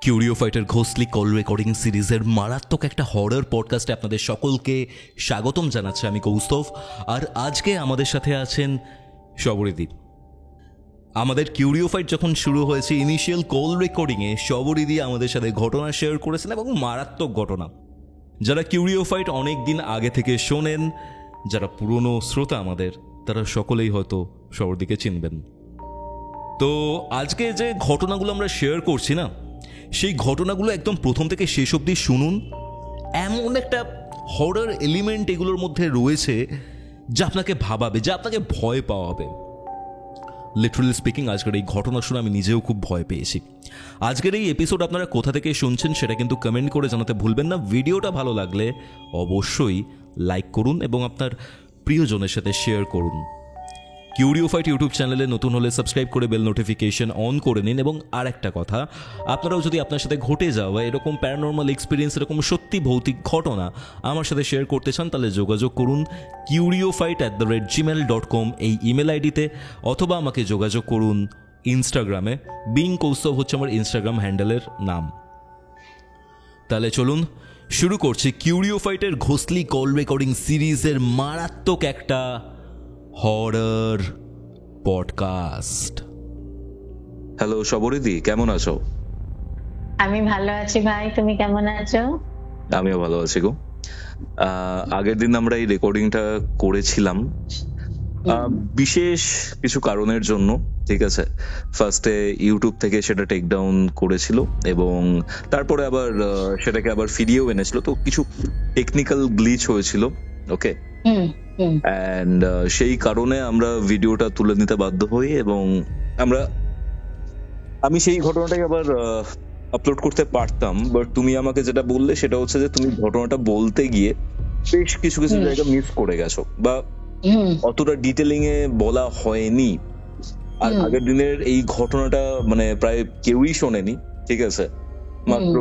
কিউরিও fighter ঘোষলি call recording সিরিজের মারাত্মক একটা হরর পডকাস্টে আপনাদের সকলকে স্বাগতম জানাচ্ছি আমি কৌস্তভ। আর আজকে আমাদের সাথে আছেন শবরীদি। আমাদের কিউরিও ফাইট যখন শুরু হয়েছে ইনিশিয়াল কল রেকর্ডিংয়ে শবরীদি আমাদের সাথে ঘটনা শেয়ার করেছেন এবং মারাত্মক ঘটনা। যারা কিউরিও ফাইট অনেক দিন আগে থেকে শোনেন, যারা পুরনো শ্রোতা আমাদের, তারা সকলেই হয়তো শবরীদিকে চিনবেন। তো আজকে যে ঘটনাগুলো আমরা শেয়ার করছি না, সেই ঘটনাগুলো একদম প্রথম থেকে শেষ অবধি শুনুন। এমন একটা হরর এলিমেন্ট এগুলোর মধ্যে রয়েছে যা আপনাকে ভাবাবে, যা আপনাকে ভয় পাওয়াবে। লিটারালি স্পিকিং, আজকের এই ঘটনা শুনে আমি নিজেও খুব ভয় পেয়েছি। আজকের এই এপিসোড আপনারা কোথা থেকে শুনছেন সেটা কিন্তু কমেন্ট করে জানাতে ভুলবেন না। ভিডিওটা ভালো লাগলে অবশ্যই লাইক করুন এবং আপনার প্রিয়জনের সাথে শেয়ার করুন। কিউরিও ফাইট ইউটিউব চ্যানেলে নতুন হলে সাবস্ক্রাইব করে বেল নোটিফিকেশন অন করে নিন। এবং আর একটা কথা, আপনারাও যদি আপনার সাথে ঘটে যাওয়া এরকম প্যারানর্মাল এক্সপিরিয়েন্স, এরকম সত্যি ভৌতিক ঘটনা আমার সাথে শেয়ার করতে চান, তাহলে যোগাযোগ করুন curiofite@gmail.com এই ইমেল আইডিতে, অথবা আমাকে যোগাযোগ করুন ইনস্টাগ্রামে। বিং কৌস্তভ হচ্ছে আমার ইনস্টাগ্রাম হ্যান্ডেলের নাম। তাহলে চলুন শুরু করছি কিউরিও ফাইটের ঘোষলি কল রেকর্ডিং সিরিজের মারাত্মক একটা হরর পডকাস্ট। হ্যালো শবরীদি, কেমন আছো? আমি ভালো আছি ভাই, তুমি কেমন আছো? আমিও ভালো আছি গো। আগের দিন আমরা এই রেকর্ডিংটা করেছিলাম বিশেষ কিছু কারণের জন্য, ঠিক আছে। ফার্স্টে ইউটিউব থেকে সেটা টেক ডাউন করেছিল এবং তারপরে আবার সেটাকে আবার ফিরিয়েও এনেছিল, তো কিছু টেকনিক্যাল গ্লিচ হয়েছিল। ওকে, অ্যান্ড সেই কারণে আমরা ভিডিওটা তুলে নিতে বাধ্য হই এবং আমি সেই ঘটনাটাকে আবার আপলোড করতে পারতাম, বাট তুমি আমাকে যেটা বললে সেটা হচ্ছে যে তুমি ঘটনাটা বলতে গিয়ে বেশ কিছু কিছু জায়গা মিস করে গেছো বা অতটা ডিটেলিং এ বলা হয়নি। আর আগের দিনের এই ঘটনাটা মানে প্রায় কেউই শোনেনি, ঠিক আছে। মাত্র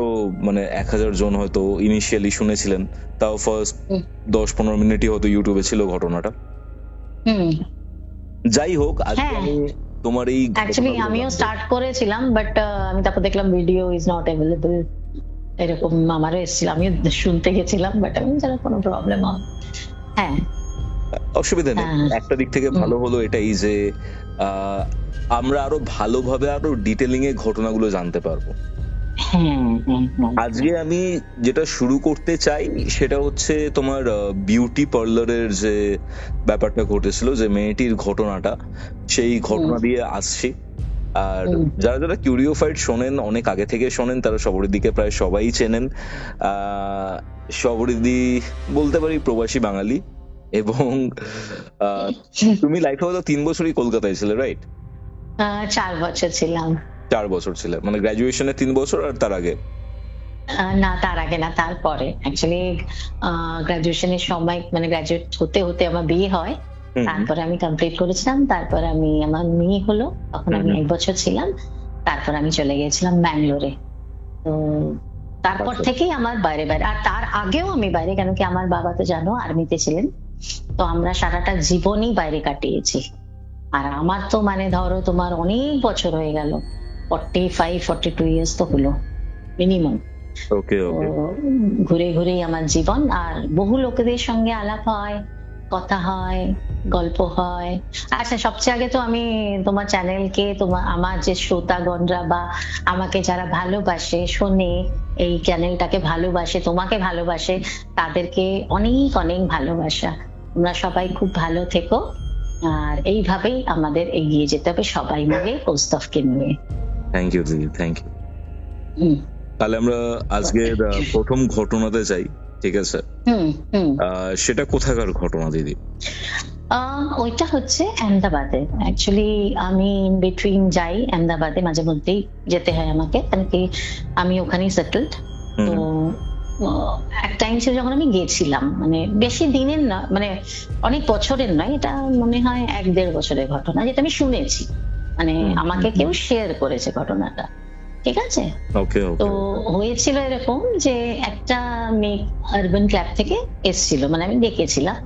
1000 জন হয়তো ইনিশিয়ালি শুনেছিলেন, তাও ফার্স্ট 10-15 মিনিটই হয়তো ইউটিউবে ছিল ঘটনাটা। যাই হোক, আজকে আমি তোমার এই অ্যাকচুয়ালি আমিও স্টার্ট করেছিলাম, বাট আমি তারপর দেখলাম ভিডিও ইজ নট অ্যাভেলেবল, এরকম আমারও এসেছিল। আমিও শুনতে গেছিলাম, বাট আমি জানি কোনো প্রবলেম হবে। হ্যাঁ, অসুবিধা নেই। একটা দিক থেকে ভালো হলো এটাই যে আমরা আরো ভালোভাবে আরো ডিটেলিং এ ঘটনাগুলো জানতে পারবো। আজকে আমি যেটা শুরু করতে চাই সেটা হচ্ছে তোমার বিউটি পার্লারের যে ব্যাপারটা ঘটেছিল, যে মেয়েটির ঘটনাটা, সেই ঘটনা দিয়ে আসছি। আর যারা যারা কিউরিও ফাইট শোনেন, অনেক আগে থেকে শোনেন, তারা শবরীদিকে প্রায় সবাই চেনেন। শবরীদি বলতে পারি প্রবাসী বাঙালি, এবং তুমি লাইফে হয়তো 3 বছরই কলকাতায় ছিলে, রাইট? 4 বছর ছিলাম। 4 বছর ছিল, মানে গ্রাজুয়েশনে 3 বছর, আর তার আগে না, তার আগে না, তারপরে। অ্যাকচুয়ালি গ্রাজুয়েশনের সময়, মানে গ্রাজুয়েট হতে হতে আমার বিয়ে হয়, তারপরে আমি কমপ্লিট করেছিলাম। তারপর আমার মেয়ে হলো, তখন আমি 1 বছর ছিলাম। তারপর আমি চলে গিয়েছিলাম ব্যাঙ্গালোরে। তো তারপর থেকেই আমার বাইরে বাইরে, আর তার আগেও আমি বাইরে, কেন কি আমার বাবা তো জানো আর্মিতে ছিলেন, তো আমরা সারাটা জীবনই বাইরে কাটিয়েছি। আর আমার তো ধরো তোমার অনেক বছর হয়ে গেল, 45-42 ইয়ার্স তো হলো মিনিমাম। ঘুরে ঘুরে আমার জীবন, আর বহু লোকেদের সঙ্গে আলাপ হয়, কথা হয়, গল্প হয়। আচ্ছা, সবচেয়ে আগে তো আমি তোমার চ্যানেলকে, আমার যে শ্রোতাগণরা বা আমাকে যারা ভালোবাসে, শোনে, এই চ্যানেলটাকে ভালোবাসে, তোমাকে ভালোবাসে, তাদেরকে অনেক অনেক ভালোবাসা। তোমরা সবাই খুব ভালো থেকো, আর এইভাবেই আমাদের এগিয়ে যেতে হবে সবাই মিলে, কৌস্তভকে নিয়ে। থ্যাংক ইউ দিদি, থ্যাংক ইউ। তাহলে আমরা আজকে প্রথম ঘটনাতে যাই, ঠিক আছে? সেটা কোথাকার ঘটনা দিদি? ওইটা হচ্ছে আহমেদাবাদে। অ্যাকচুয়ালি আমি ইন বিটুইন যাই আহমেদাবাদে, মাঝে মধ্যেই যেতে হয় আমাকে, কারণ কি আমি ওখানেই সেটেলড। তো এক টাইম ছিল যখন আমি গেছিলাম, বেশি দিনের না, অনেক বছরের নয়, এটা মনে হয় 1-1.5 বছরের ঘটনা, যেটা আমি শুনেছি, আমাকে কেউ শেয়ার করেছে ঘটনাটা, ঠিক আছে? তো হয়েছিল এরকম যে একটা মেয়ে আরবান ক্লাব থেকে এসেছিল, আমি দেখেছিলাম।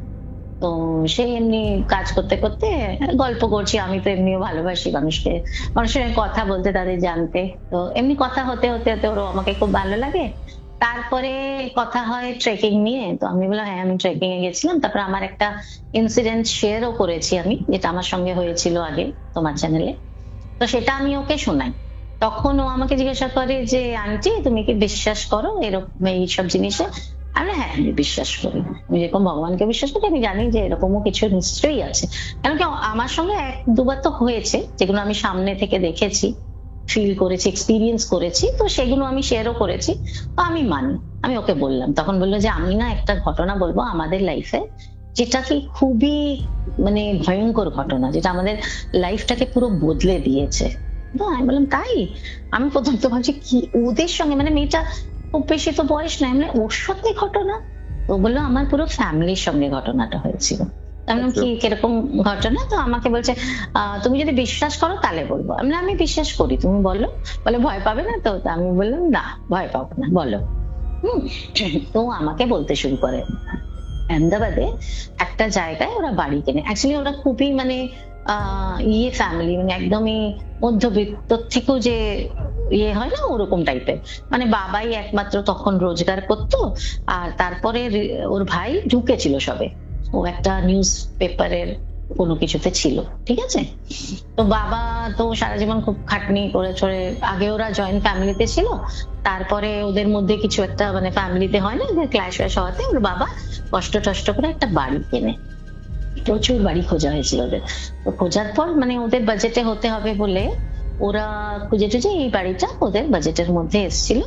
তো সে এমনি কাজ করতে করতে গল্প করছি, আমি তো এমনিও ভালোবাসি মানুষকে, মানুষের সঙ্গে কথা বলতে, তাদের জানতে। তো এমনি কথা হতে হতে হতে ওরও আমাকে খুব ভালো লাগে। তারপরে কথা হয় ট্রেকিং নিয়ে। তো আমি বললাম হ্যাঁ, আমি ট্রেকিং এ গেছিলাম। তারপর আমার একটা ইনসিডেন্ট শেয়ারও করেছি আমি, যেটা আমার সঙ্গে হয়েছিল আগে তোমার চ্যানেলে। তো সেটা আমি ওকে শোনাই। তখন ও আমাকে জিজ্ঞাসা করে যে আন্টি তুমি কি বিশ্বাস করো এরকম এইসব জিনিসে? আমি বললাম, হ্যাঁ আমি বিশ্বাস করি। আমি যেরকম ভগবানকে বিশ্বাস করি, আমি জানি যে এরকমও কিছু নিশ্চয়ই আছে। কারণ কি আমার সঙ্গে এক দুবার তো হয়েছে, যেগুলো আমি সামনে থেকে দেখেছি, ফিল করেছি, এক্সপিরিয়েন্স করেছি। তো সেগুলো আমি শেয়ারও করেছি। তো আমি মানি। আমি ওকে বললাম, তখন বললো যে আমি না একটা ঘটনা বলবো আমাদের লাইফে, যেটা কি খুবই মানে ভয়ঙ্কর ঘটনা, যেটা আমাদের লাইফটাকে পুরো বদলে দিয়েছে। তো আমি বললাম তাই? আমি প্রথম তো ভাবছি কি ওদের সঙ্গে, মানে মেয়েটা খুব বেশি তো বয়স নাই, মানে ওর সাথে ঘটনা। তো বললো আমার পুরো ফ্যামিলির সঙ্গে ঘটনাটা হয়েছিল। আমি বললাম কি কিরকম ঘটনা? তো আমাকে বলছে তুমি যদি বিশ্বাস করো তাহলে বলবো। আমি বললাম, আমি বিশ্বাস করি, তুমি বলো। বলে ভয় পাবে না তো? তা আমি বললাম না, ভয় পাবো না, বলো। হম। তো আমাকে বলতে শুরু করে আহমেদাবাদে একটা জায়গায় ওরা বাড়ি কেনে। অ্যাকচুয়ালি ওরা খুবই মানে ইয়ে ফ্যামিলি, মানে একদমই মধ্যবিত্ত থেকেও যে ইয়ে হয় না ওরকম টাইপের। মানে বাবাই একমাত্র তখন রোজগার করতো, আর তারপরে ওর ভাই ঢুকেছিল সবে, ও একটা নিউজ পেপারের কোনো কিছুতে ছিল, ঠিক আছে। তো বাবা তো সারা জীবন খুব খাটনি করে চলে। আগে ওরা জয়েন্ট ফ্যামিলিতে ছিল, তারপরে ওদের মধ্যে কিছু একটা মানে ফ্যামিলিতে হয় না ক্ল্যাশ ওয়াশ হওয়াতে ওর বাবা কষ্ট টষ্ট করে একটা বাড়ি কেনে। প্রচুর বাড়ি খোঁজা হয়েছিল ওদের। তো খোঁজার পর মানে ওদের বাজেটে হতে হবে বলে ওরা খুঁজে টুজে এই বাড়িটা ওদের বাজেটের মধ্যে এসেছিল,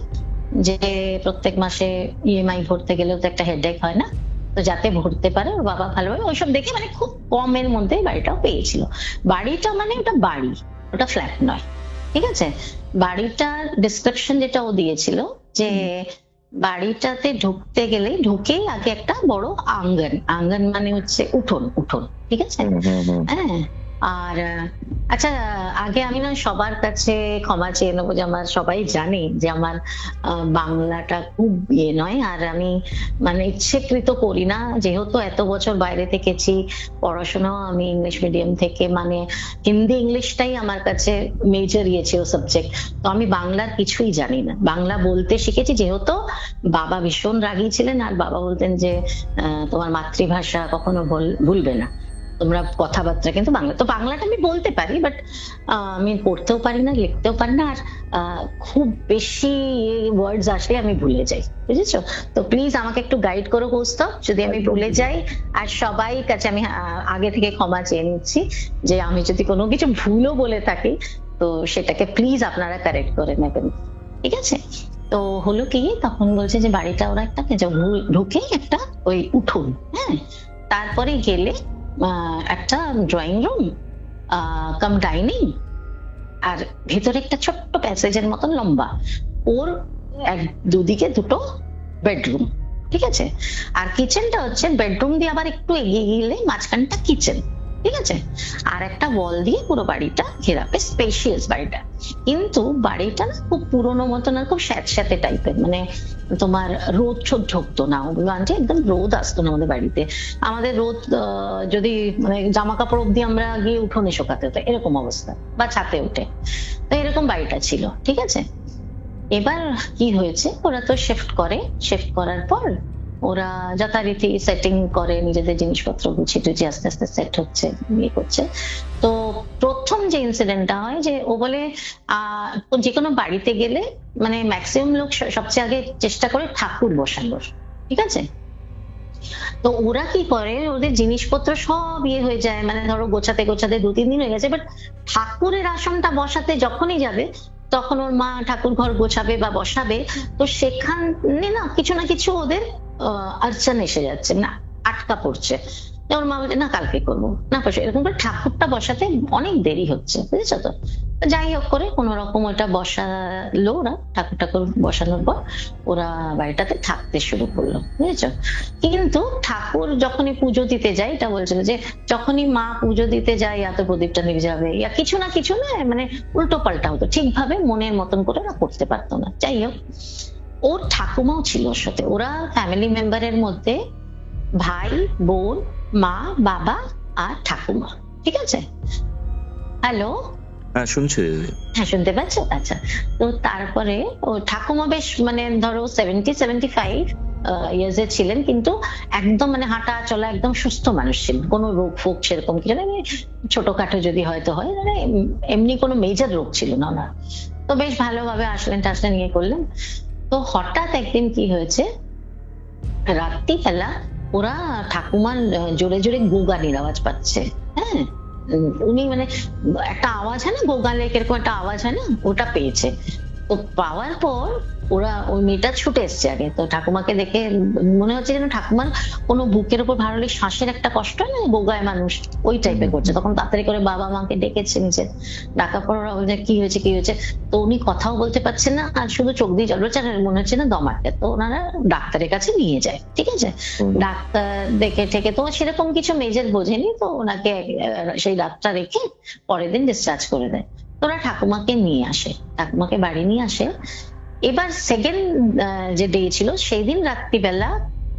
যে প্রত্যেক মাসে ইএমআই ভরতে গেলেও তো একটা হেডেক হয় না, তো যাতে ভরতে পারে ওর বাবা ভালোভাবে ওইসব দেখে মানে খুব কমের মধ্যে বাড়িটাও পেয়েছিল। বাড়িটা মানে ওটা বাড়ি, ওটা ফ্ল্যাট নয়, ঠিক আছে। বাড়িটার ডিসক্রিপশন যেটা ও দিয়েছিল যে বাড়িটাতে ঢুকতে গেলে ঢুকেই আগে একটা বড় আঙ্গন, আঙ্গন মানে হচ্ছে উঠোন, উঠোন, ঠিক আছে। হ্যাঁ। আর আচ্ছা, আগে আমি না সবার কাছে ক্ষমা চেয়ে নেবো, যে আমার সবাই জানে যে আমার বাংলাটা খুব ইয়ে নয়, আর আমি মানে ইচ্ছেকৃত করি না, যেহেতু এত বছর বাইরে থেকেছি, পড়াশোনাও আমি ইংলিশ মিডিয়াম থেকে, মানে হিন্দি ইংলিশটাই আমার কাছে মেজর ইয়ে ছিল সাবজেক্ট। তো আমি বাংলার কিছুই জানি না। বাংলা বলতে শিখেছি যেহেতু বাবা ভীষণ রাগী ছিলেন, আর বাবা বলতেন যে তোমার মাতৃভাষা কখনো ভুলবে না, তোমরা কথাবার্তা কিন্তু বাংলা। তো বাংলাটা আমি বলতে পারি, বাট আমি পড়তেও পারি না, লিখতেও পারি না, আর খুব বেশি ওয়ার্ডস আসলে আমি ভুলে যাই, বুঝেছো। তো প্লিজ আমাকে একটু গাইড করো কৌস্তব, যদি আমি ভুলে যাই। আর সবাই কাছে আমি আগে থেকে ক্ষমা চেয়ে নিচ্ছি, যে আমি যদি কোনো কিছু ভুলও বলে থাকি তো সেটাকে প্লিজ আপনারা কারেক্ট করে নেবেন, ঠিক আছে। তো হলো কি, তখন বলছে যে বাড়িটা ওরা একটা ঢুকে একটা ওই উঠোন, হ্যাঁ, তারপরে গেলে একটা ড্রয়িং রুম কাম ডাইনিং, আর ভেতরে একটা ছোট্ট প্যাসেজের মতন লম্বা, ওর দুদিকে দুটো বেডরুম, ঠিক আছে। আর কিচেনটা হচ্ছে বেডরুম দিয়ে আবার একটু এগিয়ে গেলে মাঝখানটা কিচেন, ঠিক আছে। আর একটা ওয়াল দিয়ে পুরো বাড়িটা ঘেরা, বেশ স্পেশিয়াস বাড়িটা। কিন্তু বাড়িটা না খুব পুরোনো মতন আর খুব স্যাঁতস্যাঁতে টাইপের, মানে তোমার রোদ ছোদ ঢুকতো না। ওগুলো আনছে একদম রোদ আসতো না আমাদের বাড়িতে। আমাদের রোদ যদি মানে জামা কাপড় অব্দি আমরা গিয়ে উঠোনে শোকাতে হতো, এরকম অবস্থা, বা ছাতে উঠে। তো এরকম বাড়িটা ছিল, ঠিক আছে। এবার কি হয়েছে, ওরা তো শিফট করে, শিফট করার পর ওরা যথারীতি সেটিং করে, নিজেদের জিনিসপত্র গুছিয়ে টুছিয়ে আস্তে আস্তে সেট হচ্ছে, ইয়ে করছে। তো প্রথম যে ইনসিডেন্টটা হয়, যে ও বলে যে কোনো বাড়িতে গেলে মানে ম্যাক্সিমাম লোক সবচেয়ে আগে চেষ্টা করে ঠাকুর বসানোর, ঠিক আছে। তো ওরা কি করে, ওদের জিনিসপত্র সব ইয়ে হয়ে যায়, মানে ধরো গোছাতে গোছাতে 2-3 দিন হয়ে গেছে, বাট ঠাকুরের আসনটা বসাতে যখনই যাবে তখন ওর মা ঠাকুর ঘর গোছাবে বা বসাবে, তো সেখানে না কিছু না কিছু ওদের আর্চন এসে যাচ্ছে, না আটকা পড়ছে। ওর মা বলছে না কালকে করবো, না পয়সা, এরকম করে ঠাকুরটা বসাতে অনেক দেরি হচ্ছে, বুঝেছো তো। যাই হোক করে কোন রকম ওটা বসালো, ওরা ঠাকুর বসানোর পর ওরা বাড়িটাতে থাকতে শুরু করলো, বুঝেছো। কিন্তু ঠাকুর যখনই পুজো দিতে যায়, এটা বলছিল যে যখনই মা পুজো দিতে যায় এত প্রদীপটা নিভে যাবে, ইয়া কিছু না কিছু না, মানে উল্টো পাল্টা হতো, ঠিকভাবে মনের মতন করে ওরা করতে পারতো না। যাই হোক, ওর ঠাকুমাও ছিল ওর সাথে। ওরা ফ্যামিলি মেম্বারের মধ্যে ভাই বোন মা, বাবা আর ঠাকুমা, ঠিক আছে? হ্যালো, হ্যাঁ শুনছি। হ্যাঁ শুনতে পাচ্ছ? আচ্ছা, তো তারপরে ও ঠাকুমা বেশ মানে ধরো 70-75 ইয়ার্স এর ছিলেন, কিন্তু একদম মানে হাঁটা চলা একদম সুস্থ মানুষ ছিলেন, কোনো রোগ ফোগ সেরকম কিছু না, মানে ছোটখাটো যদি হয়তো হয়, মানে এমনি কোনো মেজর রোগ ছিল না ওনার। তো বেশ ভালোভাবে আসলেন টাসলেন, ইয়ে করলেন। তো হঠাৎ একদিন কি হয়েছে, রাত্রিবেলা ওরা ঠাকুমার জোরে জোরে গোগানির আওয়াজ পাচ্ছে। হ্যাঁ, উনি মানে একটা আওয়াজ হয় না, গোগালে কিরকম একটা আওয়াজ হয় না, ওটা পেয়েছে। তো পাওয়ার পর ওরা, ওই মেয়েটা ছুটে এসছে আগে। তো ঠাকুমাকে দেখে মনে হচ্ছে যেন ঠাকুমার কোনো বুকের উপর ভারী শ্বাসের একটা কষ্ট হয় না, গোগায় মানুষ, ওই টাইপের করছে। তখন তাড়াতাড়ি করে বাবা মাকে ডেকেছে নিচে, ডাকার পর ওরা বলছে কি হয়েছে কি হয়েছে। তো উনি কথাও বলতে পারছেন না, আর শুধু চোখ দিয়ে জল বেরোচ্ছে, আর মনে হচ্ছে না দম আটকে। তো ওনারা ডাক্তারের কাছে নিয়ে যায়, ঠিক আছে? ডাক্তার দেখে ঠেকে তো সেরকম কিছু মেজর বোঝেনি, তো ওনাকে সেই ডাক্তার রেখে পরের দিন ডিসচার্জ করে দেয়। তো ওরা ঠাকুমাকে নিয়ে আসে, ঠাকুমাকে বাড়ি নিয়ে আসে। এবার সেকেন্ড যে ডে ছিল, সেই দিন রাত্রিবেলা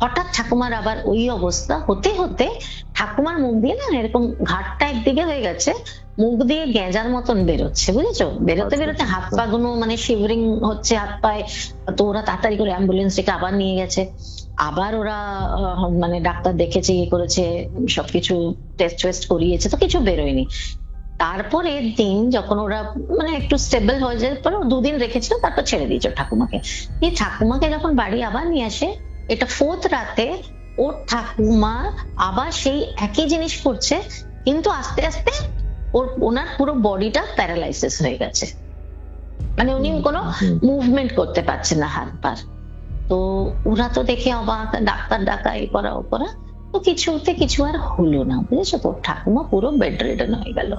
হঠাৎ ঠাকুমার আবার ওই অবস্থা হতে হতে ঠাকুমার মুখ দিয়ে না এরকম ঘাটটা একদিকে হয়ে গেছে, মুখ দিয়ে গেঁজার মতন বেরোচ্ছে, বুঝেছো? বেরোতে বেরোতে হাত পা গুলো মানে শিভরিং হচ্ছে হাত পায়ে। তো ওরা তাড়াতাড়ি করে অ্যাম্বুলেন্স থেকে আবার নিয়ে গেছে। আবার ওরা মানে ডাক্তার দেখেছে, ইয়ে করেছে, সবকিছু টেস্ট করিয়েছে, তো কিছু বেরোয়নি। তারপরে দিন যখন ওরা মানে একটু স্টেবল হয়ে যায়, পরে 2 দিন রেখেছিল, তারপর ছেড়ে দিয়েছিল ঠাকুমাকে। এই ঠাকুমাকে যখন বাড়ি আবার নিয়ে আসে, এটা 4th রাতে ওর ঠাকুমা আবার সেই একই জিনিস করছে, কিন্তু আস্তে আস্তে ওনার পুরো বডিটা প্যারালাইসিস হয়ে গেছে, মানে উনি কোনো মুভমেন্ট করতে পারছেন না হাত পা। তো ওরা তো দেখে অবাক, ডাক্তার ডাকা, এই করা ও করা, তো কিছুতে কিছু আর হলো না, বুঝেছো? তো ঠাকুমা পুরো বেড রিডেন হয়ে গেল।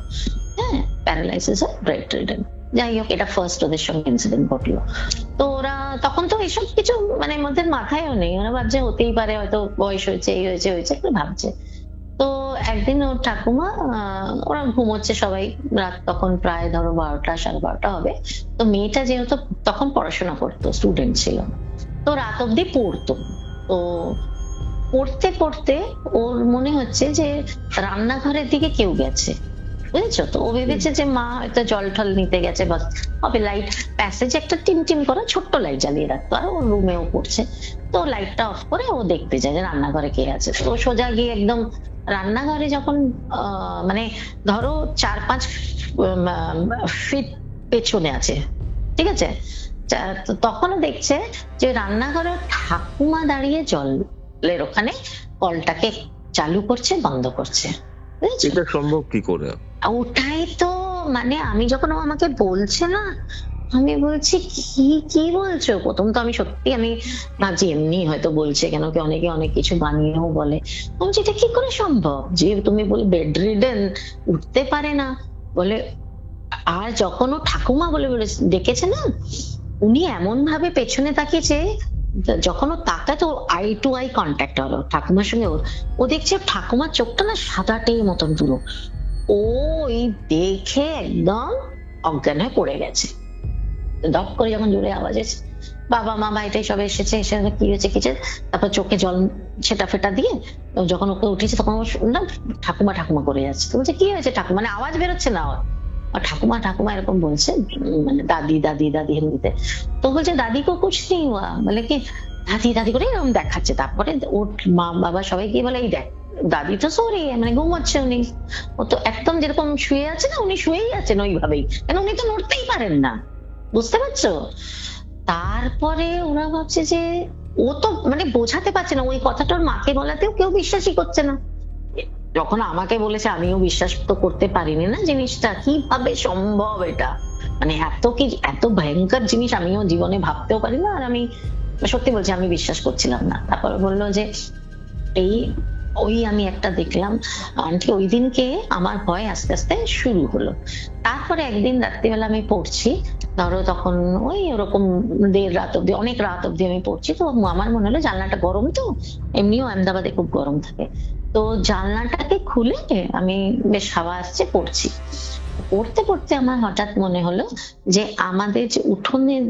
হ্যাঁ, প্যারালাইসিস আর বেড রিডেন। যাই হোক, এটা ফার্স্ট ওদের সঙ্গে ইনসিডেন্ট ঘটলো। তো ওরা তখন তো এইসব কিছু মানে আমাদের মাথায়ও নেই, ওরা ভাবছে হতেই পারে, হয়তো বয়স হয়েছে, এই হয়েছে হয়েছে ভাবছে। তো একদিন ওর ঠাকুমা, ওরা ঘুমোচ্ছে সবাই, রাত তখন প্রায় ধরো 12টা 12:30 হবে। তো মেয়েটা যেহেতু তখন পড়াশোনা করতো, স্টুডেন্ট ছিল, তো রাত অব্দি পড়তো। তো পড়তে পড়তে ওর মনে হচ্ছে যে রান্নাঘরের দিকে কেউ গেছে, বুঝেছো? তো ও ভেবেছে যে মা হয়তো জল টল নিতে গেছে, বাস হবে। লাইট প্যাসেজে একটা টিম টিম করা ছোট্ট লাইট জ্বালিয়ে রাখতো, আর ওর রুমেও পড়ছে। তো লাইটটা অফ করে ও দেখতে যায় যে রান্নাঘরে কে আছে। তো সোজা গিয়ে একদম রান্নাঘরে যখন মানে ধরো 4-5 ফিট পেছনে আছে, ঠিক আছে? তো তখনও দেখছে যে রান্নাঘরে ঠাকুমা দাঁড়িয়ে জলের ওখানে কলটাকে চালু করছে, বন্ধ করছে। এটা সম্ভব কি করে? ওটাই তো, মানে আমি যখন ও আমাকে বলছে না, আমি বলছি কি কি বলছো। প্রথম তো আমি সত্যি আমি ভাবছি এমনি হয়তো বলছে, কেন কি অনেকে অনেক কিছু বানিয়েও বলে। বলছি এটা কি করে সম্ভব যে তুমি বলে বেড রিডেন, উঠতে পারে না বলে। আর যখন ও ঠাকুমা বলে বলে ডেকেছে না, উনি এমন ভাবে পেছনে তাকিয়েছে, যখন ও তাকাতো আই টু আই কন্ট্যাক্ট হলো ঠাকুমার সঙ্গে। ও দেখছে ঠাকুমার চোখটা না সাদাটে মতন পুরো। ওই দেখে একদম অজ্ঞান হয়ে পড়ে গেছে। দপ করে যখন জোরে আওয়াজ এসে, বাবা মা বাড়িটাই সব এসেছে, এসে কি হয়েছে কিছু, তারপর চোখে জল ছেটা ফেটা দিয়ে যখন ওকে উঠেছে, তখন না ঠাকুমা ঠাকুমা করে যাচ্ছে। তো বলছে কি হয়েছে ঠাকুমা, মানে আওয়াজ বেরোচ্ছে না, আর ঠাকুমা ঠাকুমা এরকম বলছে, মানে দাদি দাদি দাদি হিন্দিতে। তো বলছে দাদি কো কুছ নেই হুয়া, বলে কি দাদি দাদি করে এরকম দেখাচ্ছে। তারপরে ওর মা বাবা সবাই গিয়ে বলে এই দেখ দাদি তো সরি, মানে ঘুমাচ্ছে উনি। ও তো একদম যেরকম শুয়ে আছে না, উনি শুয়েই আছেন ওইভাবেই, কেন উনি তো নড়তেই পারেন না, বুঝতে পারছো? তারপরে ওরা ভাবছে যে ও তো মানে বোঝাতে পারছে না, ওই কথাটা ওর মাকে বলাতেও কেউ বিশ্বাসই করছে না। যখন আমাকে বলেছে আমিও বিশ্বাস তো করতে পারিনি না জিনিসটা, কিভাবে সম্ভব এটা, মানে এত ভয়ঙ্কর জিনিস আমিও জীবনে ভাবতেও পারি না। আর আমি সত্যি বলছি আমি বিশ্বাস করছিলাম না। তারপরে বললো যে ওই আমি একটা দেখলাম আন্টি, ওই দিনকে আমার ভয় আস্তে আস্তে শুরু হলো। তারপরে একদিন রাত্রিবেলা আমি পড়ছি, ধরো তখন ওই ওরকম 1:30 রাত অব্দি, অনেক রাত অব্দি আমি পড়ছি। তো আমার মনে হলো জানলাটা গরম, তো এমনিও আহমেদাবাদে খুব গরম থাকে, তো জানলাটাকে খুলে আমি বেশ হাওয়া আসছে পড়ছি। পড়তে পড়তে আমার হঠাৎ মনে হলো যে আমাদের যে উঠোনের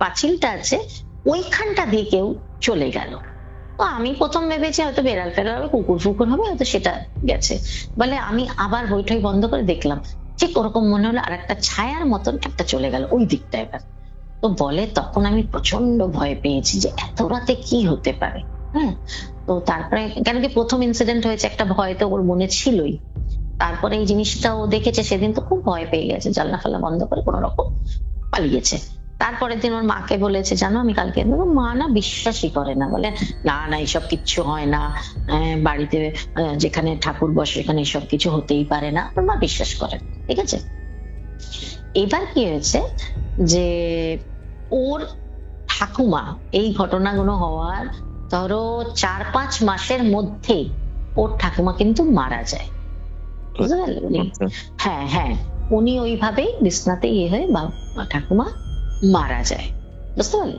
পাঁচিলটা আছে ওইখানটা দিয়ে কেউ চলে গেল। তো আমি প্রথম ভেবেছি হয়তো বেড়াল ফেরাল হবে, কুকুর ফুকুর হবে, হয়তো সেটা গেছে। বলে আমি আবার বইটই বন্ধ করে দেখলাম, ঠিক ওরকম মনে হলো আর একটা ছায়ার মতন একটা চলে গেল ওই দিকটা। এবার তো বলে তখন আমি প্রচন্ড ভয় পেয়েছি যে এত রাতে কি হতে পারে। হ্যাঁ, তো তারপরে কেন কি প্রথম ইনসিডেন্ট হয়েছে, একটা ভয় তো ওর মনে ছিলই। তারপরে এই জিনিসটা ও দেখেছে, সেদিন তো খুব ভয় পেয়ে গেছে, জানলা ফাল্লা বন্ধ করে কোন রকম পালিয়েছে। তারপরের দিন ওর মাকে বলেছে, জানো আমি কালকে, মা না বিশ্বাসই করে না, বলে না না এইসব কিচ্ছু হয় না, বাড়িতে যেখানে ঠাকুর বসে সেখানে এসব কিছু হতেই পারে না। ওর মা বিশ্বাস করে না, ঠিক আছে। এবার কি হয়েছে যে ওর ঠাকুমা এই ঘটনাগুলো হওয়ার ধরো 4-5 মাসের মধ্যে ওর ঠাকুমা কিন্তু মারা যায়, বুঝতে পারলে? হ্যাঁ হ্যাঁ, উনি ওইভাবেই বিছনাতে হয়ে ঠাকুমা মারা যায়, বুঝতে পারলে?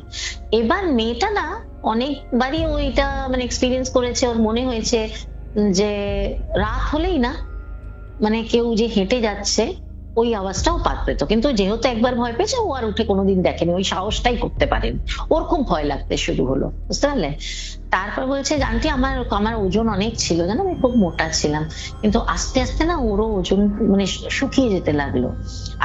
এবার মেয়েটা না অনেকবারই ওইটা মানে এক্সপিরিয়েন্স করেছে, ওর মনে হয়েছে যে রাত হলেই না মানে কেউ যে হেঁটে যাচ্ছে ওই আওয়াজটাও পাত পেত, কিন্তু যেহেতু একবার ভয় পেয়েছে ও আর উঠে কোনোদিন দেখেনি, ওই সাহসটাই করতে পারেনি। ওর খুব ভয় লাগতে শুরু হলো, বুঝতে পারলে? তারপর বলছে আন্টি আমার আমার ওজন অনেক ছিল, জানো আমি খুব মোটা ছিলাম, কিন্তু আস্তে আস্তে না ওরও ওজন মানে শুকিয়ে যেতে লাগলো।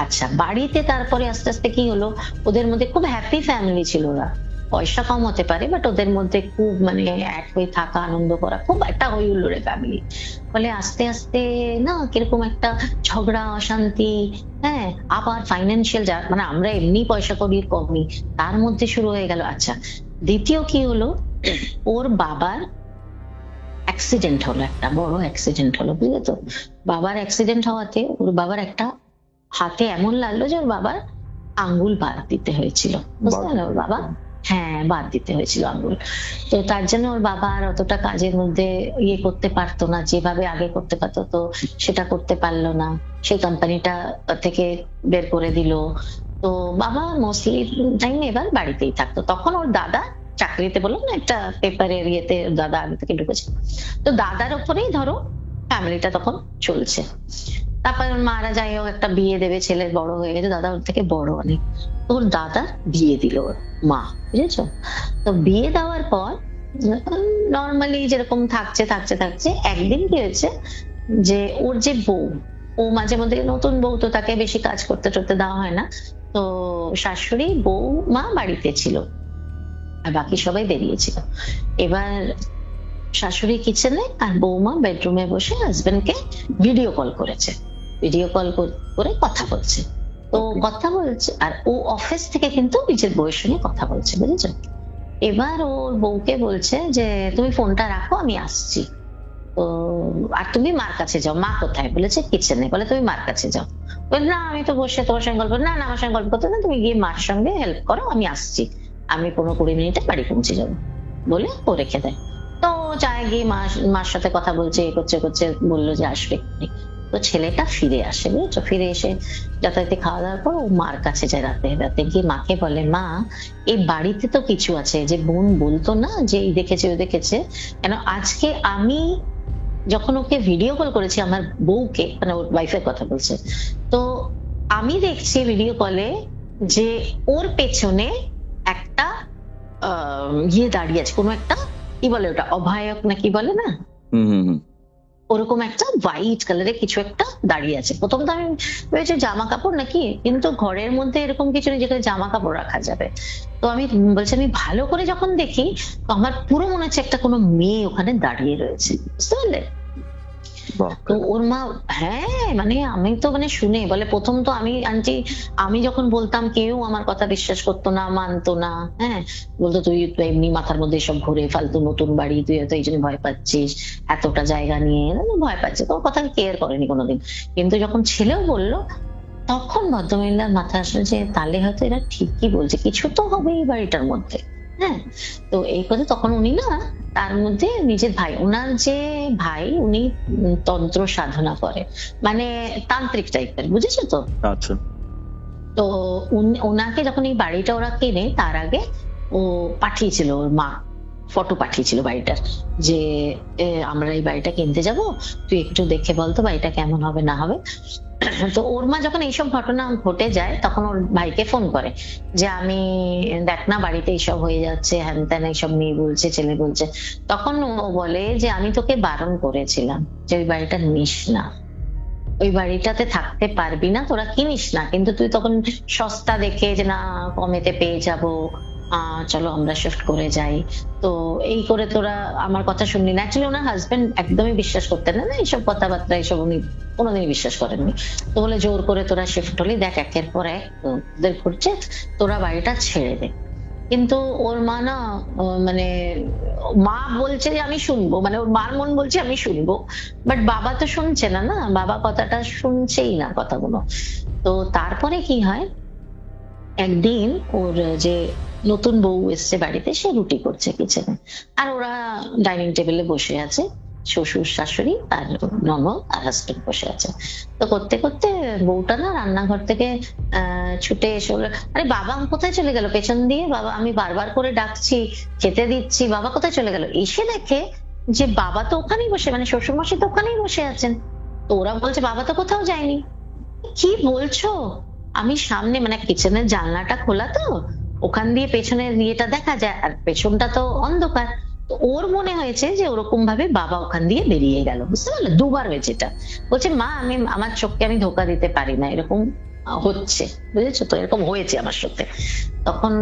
আচ্ছা, বাড়িতে তারপরে আস্তে আস্তে কি হলো, ওদের মধ্যে খুব হ্যাপি ফ্যামিলি ছিল, ওরা পয়সা কম হতে পারে বাট ওদের মধ্যে খুব মানে এক হয়ে থাকা, আনন্দ করা, খুব একটা হই হুল্লোড়ে ফ্যামিলি। ফলে আস্তে আস্তে না কিরকম একটা ঝগড়া, অশান্তি, হ্যাঁ, আবার ফাইন্যান্সিয়াল যা মানে আমরা এমনি পয়সা কড়ির কমই, তার মধ্যে শুরু হয়ে গেল। আচ্ছা, দ্বিতীয় কি হলো, ওর বাবার অ্যাক্সিডেন্ট হলো, একটা বড় অ্যাক্সিডেন্ট হলো, বুঝলে তো? বাবার অ্যাক্সিডেন্ট হওয়াতে ওর বাবার একটা হাতে এমন লাগলো যে ওর বাবার আঙ্গুল বাদ দিতে হয়েছিল, বুঝতে পারলো? ওর বাবা হ্যাঁ বাদ দিতে হয়েছিল আঙ্গুল। তো তার জন্য ওর বাবা আর অতটা কাজের মধ্যে করতে পারতো না, যেভাবে আগে করতে পারতো, তো সেটা করতে পারলো না। সেই কোম্পানিটা থেকে বের করে দিল। তো বাবা মোস্টলি টাইম এবার বাড়িতেই থাকতো। তখন ওর দাদা চাকরিতে, বললাম না একটা পেপারের দাদা আগে থেকে ঢুকেছে, তো দাদার উপরেই ধরো ফ্যামিলিটা তখন চলছে। তারপর মারা যাই হোক, একটা বিয়ে দেবে, ছেলে বড় হয়ে গেছে, দাদা ওর থেকে বড় অনেক, ওর দাদা বিয়ে দিল ওর মা, বুঝেছো? তো বিয়ে দেওয়ার পর নর্মালি যেরকম থাকছে থাকছে থাকছে, একদিন কি হয়েছে যে ওর যে বউ, ও মাঝে মধ্যে, নতুন বউ তো তাকে বেশি কাজ করতে টরতে দেওয়া হয় না, তো শাশুড়ি বউ মা বাড়িতে ছিল আর বাকি সবাই বেরিয়েছিল। এবার শাশুড়ি কিচেনে আর বৌমা বেডরুমে বসে হাজবেন্ডকে ভিডিও কল করেছে, ভিডিও কল করে কথা বলছে। তো কথা বলছে আর ও অফিস থেকে কিন্তু নিজের বউয়ের সঙ্গে কথা বলছে, বুঝেছো? এবার ওর বউকে বলছে যে তুমি ফোনটা রাখো আমি আসছি, তো আর তুমি মার কাছে যাও। মা কোথায়? বলেছে কিচেনে। বলে তুমি মার কাছে যাও। বলে না আমি তো বসে তোমার সঙ্গে গল্প, না না আমার সঙ্গে গল্প করতে না, তুমি গিয়ে মার সঙ্গে হেল্প করো, আমি আসছি, আমি 15-20 মিনিটে বাড়ি পৌঁছে যাবো, বলে ও রেখে দেয়। তো যায় গিয়ে মার সাথে কথা বলছে, করছে করছে, বললো যে আসবে। তো ছেলেটা ফিরে আসে, বুঝছো? ফিরে এসে যথারীতি খাওয়া দাওয়ার পর ও মার কাছে যায়, রাতে রাতে গিয়ে মাকে বলে, মা এই বাড়িতে তো কিছু আছে, যে বোন বলতো না যে এই দেখেছে ও দেখেছে, কেন আজকে আমি যখন ওকে ভিডিও কল করেছি আমার বউকে, মানে ওর ওয়াইফের কথা বলছে, তো আমি দেখছি ভিডিও কলে যে ওর পেছনে একটা দাঁড়িয়ে আছে, কোনো একটা কি বলে ওটা, অভয়ক না কি বলে না, ওরকম একটা হোয়াইট কালারের কিছু একটা দাঁড়িয়ে আছে। প্রথম তো আমি ভেবেছি জামা কাপড় নাকি, কিন্তু ঘরের মধ্যে এরকম কিছু নেই যেখানে জামা কাপড় রাখা যাবে। তো আমি বলছি, আমি ভালো করে যখন দেখি তো আমার পুরো মনে হচ্ছে একটা কোনো মেয়ে ওখানে দাঁড়িয়ে রয়েছে, বুঝতে পারলে? তো ওর মা, হ্যাঁ মানে আমি তো মানে শুনে বলে, প্রথম তো আমি যখন বলতাম কেউ আমার কথা বিশ্বাস করতো না, মানতো না, হ্যাঁ, বলতো তুই তো এমনি মাথার মধ্যে সব ঘুরে ফালতু, নতুন বাড়ি, তুই হয়তো এই জন্য ভয় পাচ্ছিস, এতটা জায়গা নিয়ে ভয় পাচ্ছে, তো কথা কেয়ার করেনি কোনোদিন। কিন্তু যখন ছেলেও বললো তখন ভদ্রমহিলার মাথা আসলো যে তাহলে হয়তো এরা ঠিকই বলছে, কিছু তো হবে এই বাড়িটার মধ্যে। হ্যাঁ, তো এই কথা তখন উনি না, তার মধ্যে নিজের ভাই, ওনার যে ভাই উনি তন্ত্র সাধনা করে, মানে তান্ত্রিক টাইপের, বুঝেছো তো? আচ্ছা। তো ওনাকে যখন এই বাড়িটা ওরা কেনে তার আগে ও পাঠিয়েছিল, ওর মা ফটো পাঠিয়েছিল বাড়িটার, যে আমরা এই বাড়িটা কিনতে যাব, তুই একটু দেখে বলতো বাড়িটা কেমন হবে না হবে। তো ওর মা যখন এইসব ঘটনা ঘটে যায় তখন ওর ভাইকে ফোন করে যে আমি দেখ না বাড়িতে এইসব হয়ে যাচ্ছে, হ্যান ত্যান এইসব মেয়ে বলছে ছেলে বলছে। তখন ও বলে যে আমি তোকে বারণ করেছিলাম যে ওই বাড়িটা নিস না, ওই বাড়িটাতে থাকতে পারবি না, তোরা কিনিস না, কিন্তু তুই তখন সস্তা দেখে যে না কমেতে পেয়ে যাব, চলো আমরা শিফট করে যাই। তো এই করে তোরা আমার কথা শুনলি না। অ্যাকচুয়ালি ওনার হাজবেন্ড একদমই বিশ্বাস করতেন না এইসব কথাবার্তা, এইসব উনি কোনোদিনই বিশ্বাস করেননি। তো বলে জোর করে তোরা শিফট হলি, দেখ একের পর এক তোদের ঘুরছে, তোরা বাড়িটা ছেড়ে দে। কিন্তু ওর মা না মানে মা বলছে যে আমি শুনবো, মানে ওর মার মন বলছে আমি শুনবো, বাট বাবা তো শুনছে না, না বাবা কথাটা শুনছেই না কথাগুলো। তো তারপরে কি হয়, একদিন ওর যে নতুন বউ এসছে বাড়িতে, সে রুটি করছে কিচেনে, আর ওরা ডাইনিং টেবিলে বসে আছে, শ্বশুর শাশুড়ি আর ননদ আর হাজবেন্ড বসে আছে। তো করতে করতে বউটা না রান্নাঘর থেকে ছুটে এসে বলল, আরে বাবা কোথায় চলে গেল পেছন দিয়ে, বাবা আমি বারবার করে ডাকছি, খেতে দিচ্ছি, বাবা কোথায় চলে গেল। এসে দেখে যে বাবা তো ওখানেই বসে, মানে শ্বশুর মশাই তো ওখানেই বসে আছেন। তো ওরা বলছে বাবা তো কোথাও যায়নি। কি বলছো, আমি সামনে মানে কিচেনের জানলাটা খোলা, তো ওখান দিয়ে পেছনের ইয়েটা দেখা যায়, আর পেছনটা তো অন্ধকার। তো ওর মনে হয়েছে যে ওরকম ভাবে বাবা ওখান দিয়ে বেরিয়ে গেল, বুঝতে পারলে, দুবার হয়েছে এটা। বলছে মা আমি আমার চোখকে আমি ধোকা দিতে পারি না, এরকম হচ্ছে, বুঝেছো তো, এরকম হয়েছে আমার সাথে। তখন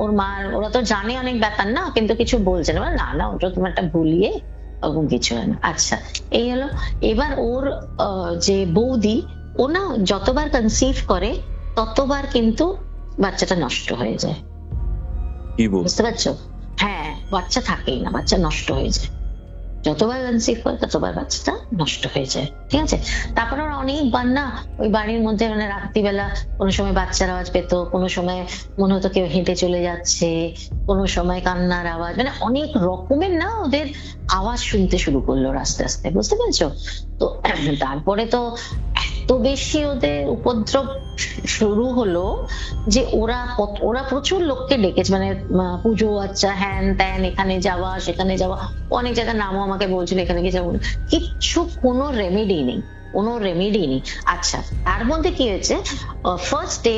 ওর মা, ওরা তো জানে অনেক ব্যাপার না, কিন্তু কিছু বলছে না, না না ওটা তোমার একটা ভুলিয়ে ওরকম কিছু হয় না। আচ্ছা এই হলো। এবার ওর যে বৌদি, ও না যতবার কনসিভ করে ততবার কিন্তু বাচ্চাটা নষ্ট হয়ে যায়, কি বল, বুঝতে পারছো? হ্যাঁ, বাচ্চা থাকেই না, বাচ্চা নষ্ট হয়ে যায়, যতবার কনসিভ করে ততবার বাচ্চাটা নষ্ট হয়ে যায়, ঠিক আছে। তারপরে ওরা অনেকবার না ওই বাড়ির মধ্যে মানে রাত্রিবেলা কোনো সময় বাচ্চার আওয়াজ পেতো, কোনো সময় মনে হতো কেউ হেঁটে চলে যাচ্ছে, কোনো সময় কান্নার আওয়াজ, মানে অনেক রকমের না ওদের আওয়াজ শুনতে শুরু করলো আস্তে আস্তে, বুঝতে পেরেছো? তো তারপরে তো এত বেশি ওদের উপদ্রব শুরু হলো যে ওরা প্রচুর লোককে ডেকেছে, মানে পুজো আচ্ছা হ্যান ত্যান, এখানে যাওয়া সেখানে যাওয়া, অনেক জায়গার নামও আমাকে বলছিল এখানে গিয়ে যাবো, কিচ্ছু কোনো রেমেডি নেই, কোনো রেমেডি নেই। আচ্ছা তার মধ্যে কি হয়েছে, ফার্স্ট ডে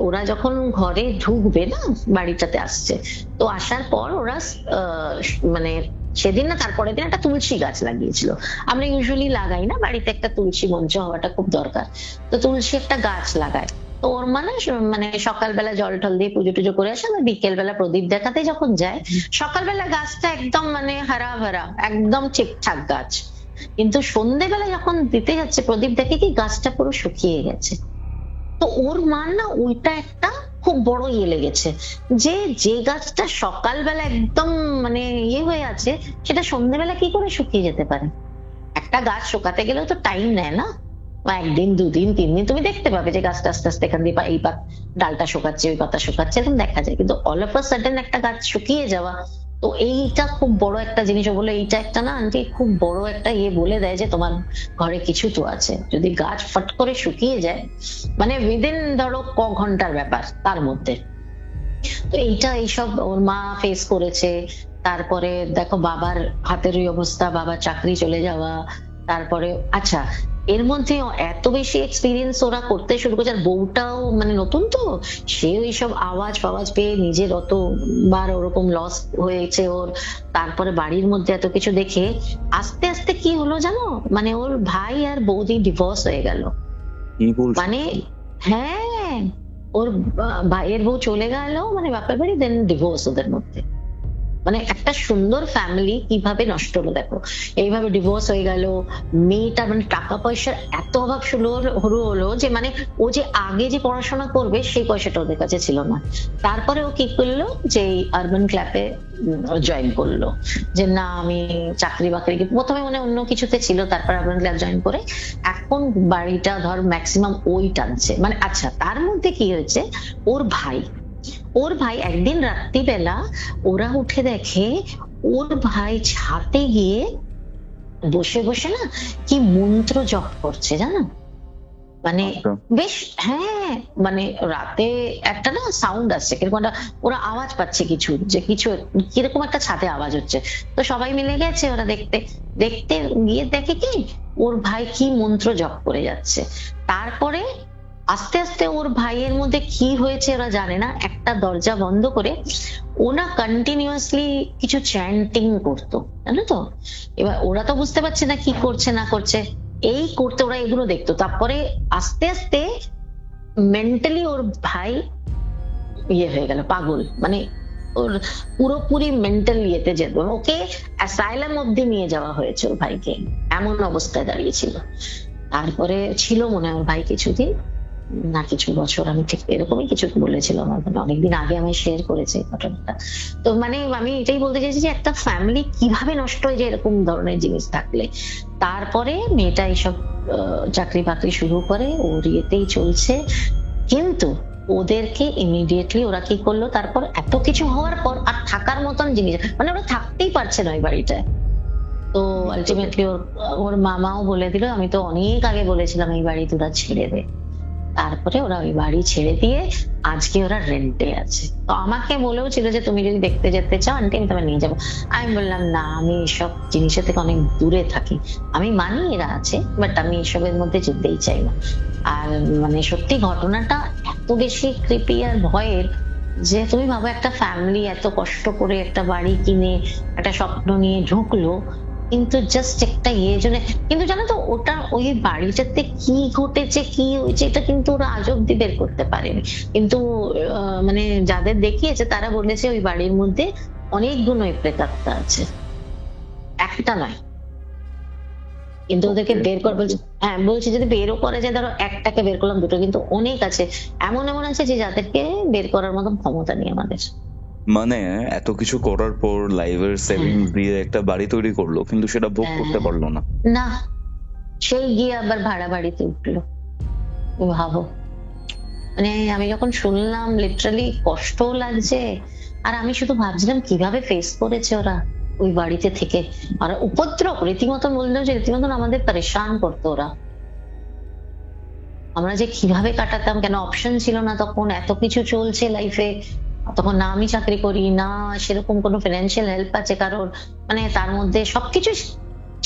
ওরা যখন ঘরে ঢুকবে না, বাড়িটাতে আসছে, তো আসার পর ওরা মানে সেদিন না তারপরের দিন একটা তুলসী গাছ লাগিয়েছিল। আমরা ইউজুয়ালি লাগাই না, বাড়িতে একটা তুলসী মঞ্চ হওয়াটা খুব দরকার, তো তুলসী একটা গাছ লাগায়। তো ওর মানে সকালবেলা জল টল দিয়ে পুজো টুজো করে আসে, আবার বিকেল বেলা প্রদীপ দেখাতে যখন যায়, সকালবেলা গাছটা একদম মানে হারা ভরা একদম ঠিকঠাক গাছ, কিন্তু সন্ধ্যেবেলা যখন দিতে যাচ্ছে প্রদীপ দেখে কি গাছটা পুরো শুকিয়ে গেছে। তো ওর মার না ওইটা একটা খুব বড় ইয়ে লেগেছে, যে যে গাছটা সকালবেলা একদম মানে ইয়ে হয়ে আছে, সেটা সন্ধ্যেবেলা কি করে শুকিয়ে যেতে পারে। একটা গাছ শুকাতে গেলেও তো টাইম নেয় না, বা একদিন দুদিন তিন দিন তুমি দেখতে পাবে যে গাছটা আস্তে আস্তে এখান দিয়ে এই ডালটা শুকাচ্ছে ওই পাতা শুকাচ্ছে এরকম দেখা যায়, কিন্তু অল অফ আ সাডেন একটা গাছ শুকিয়ে যাওয়া, তো এইটা খুব বড় একটা জিনিস। বলে এইটা একটা না আন্টি খুব বড় একটা ইয়ে বলে দেয় যে তোমার ঘরে কিছু তো আছে, যদি গাছ ফট করে শুকিয়ে যায় মানে উইদিন ধরো ঘন্টার ব্যাপার তার মধ্যে। তো এইসব ওর মা ফেস করেছে। তারপরে দেখো বাবার হাতের ওই অবস্থা, বাবার চাকরি চলে যাওয়া, তারপরে আচ্ছা এর মধ্যে এত বেশি এক্সপিরিয়েন্স ওরা করতে শুরু করেছে, আর বউটাও মানে নতুন, তো সে ওইসব আওয়াজ ফাওয়াজ পেয়ে নিজের অতবার ওরকম লস হয়েছে ওর, তারপরে বাড়ির মধ্যে এত কিছু দেখে আস্তে আস্তে কি হলো জানো, মানে ওর ভাই আর বৌদি ডিভোর্স হয়ে গেল। মানে হ্যাঁ, ওর ভাইয়ের বউ চলে গেল মানে বাপের বাড়ি, দেন ডিভোর্স ওদের মধ্যে। মানে একটা সুন্দর ফ্যামিলি কিভাবে নষ্ট হলো দেখো, এইভাবে ডিভোর্স হয়ে গেল। মেয়েটা মানে টাকা পয়সার এত অভাব হলো যে মানে ও যে আগে যে পড়াশোনা করবে সেই পয়সাটা ওদের কাছে ছিল না। তারপরে ও কি করলো, যে আরবান ক্লাবে জয়েন করলো, যে না আমি চাকরি বাকরি, প্রথমে মানে অন্য কিছুতে ছিল, তারপর আরবান ক্লাব জয়েন করে এখন বাড়িটা ধর ম্যাক্সিমাম ওই টানছে। মানে আচ্ছা তার মধ্যে কি হয়েছে, ওর ভাই একদিন রাত্রিবেলা ওরা উঠে দেখে ওর ভাই ছাদে গিয়ে বসে বসে না কি মন্ত্র জপ করছে জানো, মানে আচ্ছা। বেশ, হ্যাঁ, মানে রাতে একটা না সাউন্ড আসছে, কিরকম একটা ওরা আওয়াজ পাচ্ছে কিছু, যে কিছু কিরকম একটা ছাদে আওয়াজ হচ্ছে। তো সবাই মিলে গেছে ওরা দেখতে দেখতে গিয়ে দেখে কি ওর ভাই কি মন্ত্র জপ করে যাচ্ছে। তারপরে আস্তে আস্তে ওর ভাইয়ের মধ্যে কি হয়েছে ওরা জানে না, একটা দরজা বন্ধ করে ওনা কন্টিনিউয়াসলি কিছু চ্যান্টিং করতো, জানো তো। এবার ওরা তো বুঝতে পারছে না কি করছে না করছে, এই করতে ওরা এগুলো দেখতো। তারপরে আস্তে আস্তে মেন্টালি ওর ভাই ইয়ে হয়ে গেল, পাগল, মানে ওর পুরোপুরি মেন্টাল ইয়েতে যেত, ওকে অ্যাসাইলাম অব্দি নিয়ে যাওয়া হয়েছে ওর ভাইকে, এমন অবস্থায় দাঁড়িয়েছিল। তারপরে ছিল মনে হয় ওর ভাই কিছুদিন না কিছু বছর, আমি ঠিক এরকমই কিছু বলেছিল আমার, মানে অনেকদিন আগে আমি শেয়ার করেছি এই ঘটনাটা। তো মানে আমি এটাই বলতে চাইছি যে একটা ফ্যামিলি কিভাবে নষ্ট হয়ে যায় এরকম ধরনের জিনিস থাকলে। তারপরে মেয়েটা এইসব চাকরি বাকরি শুরু করে, ওর ইয়েতেই চলছে। কিন্তু ওদেরকে ইমিডিয়েটলি ওরা কি করলো, তারপর এত কিছু হওয়ার পর আর থাকার মতন জিনিস, মানে ওরা থাকতেই পারছে না ওই বাড়িটায়। তো আলটিমেটলি ওর মামাও বলে দিল, আমি তো অনেক আগে বলেছিলাম এই বাড়ি তোরা ছেড়ে দে। তারপরে ওরা ওই বাড়ি ছেড়ে দিয়ে আজকে ওরা রেন্টে আছে। তো আমাকে বলেও ছিল যে তুমি যদি দেখতে যেতে চাও আন্টি আমি তোমায় নিয়ে যাবো। আমি বললাম না, আমি এসব জিনিসের থেকে অনেক দূরে থাকি, আমি মানি এরা আছে, বাট আমি এসবের মধ্যে যেতেই চাই না। আর মানে সত্যি ঘটনাটা এত বেশি ক্রিপি আর ভয়ের, যে তুমি ভাবো একটা ফ্যামিলি এত কষ্ট করে একটা বাড়ি কিনে একটা স্বপ্ন নিয়ে ঢুকলো, কিন্তু জাস্ট একটা জন্য। কিন্তু জানো তো ওটা ওই বাড়িটাতে কি ঘটেছে কি হয়েছে এটা কিন্তু ওরা আজ অব্দি বের করতে পারেনি। কিন্তু মানে যাদের দেখিয়েছে তারা বলেছে ওই বাড়ির মধ্যে অনেকগুলো প্রেতাত্মা আছে, একটা নয়। কিন্তু ওদেরকে বের কর বলছে, হ্যাঁ বলছি যদি বেরও করে যায়, ধরো একটাকে বের করলাম দুটো, কিন্তু অনেক আছে, এমন এমন আছে যে যাদেরকে বের করার মতন ক্ষমতা নেই আমাদের। মানে এত কিছু করার পর লাইভের সেভিংস দিয়ে একটা বাড়ি তৈরি করলো, কিন্তু সেটা ভোগ করতে পারলো না। না, সেই গিয়ে আবার ভাড়া বাড়িতে উঠলো, ভাবো। মানে আমি যখন শুনলাম লিটারালি কষ্টও লাগছে, আর আমি শুধু ভাবছিলাম কিভাবে ফেস করেছে ওরা ওই বাড়িতে থেকে। আর উপদ্রব রীতিমতন, বললো যে রীতিমতন আমাদের পরেশান করতো ওরা। আমরা যে কিভাবে কাটাতাম, কেন অপশন ছিল না তখন, এত কিছু চলছে লাইফে তখন, না আমি চাকরি করি না সেরকম কোনো ফিনান্সিয়াল হেল্প আছে কারোর, মানে তার মধ্যে সবকিছু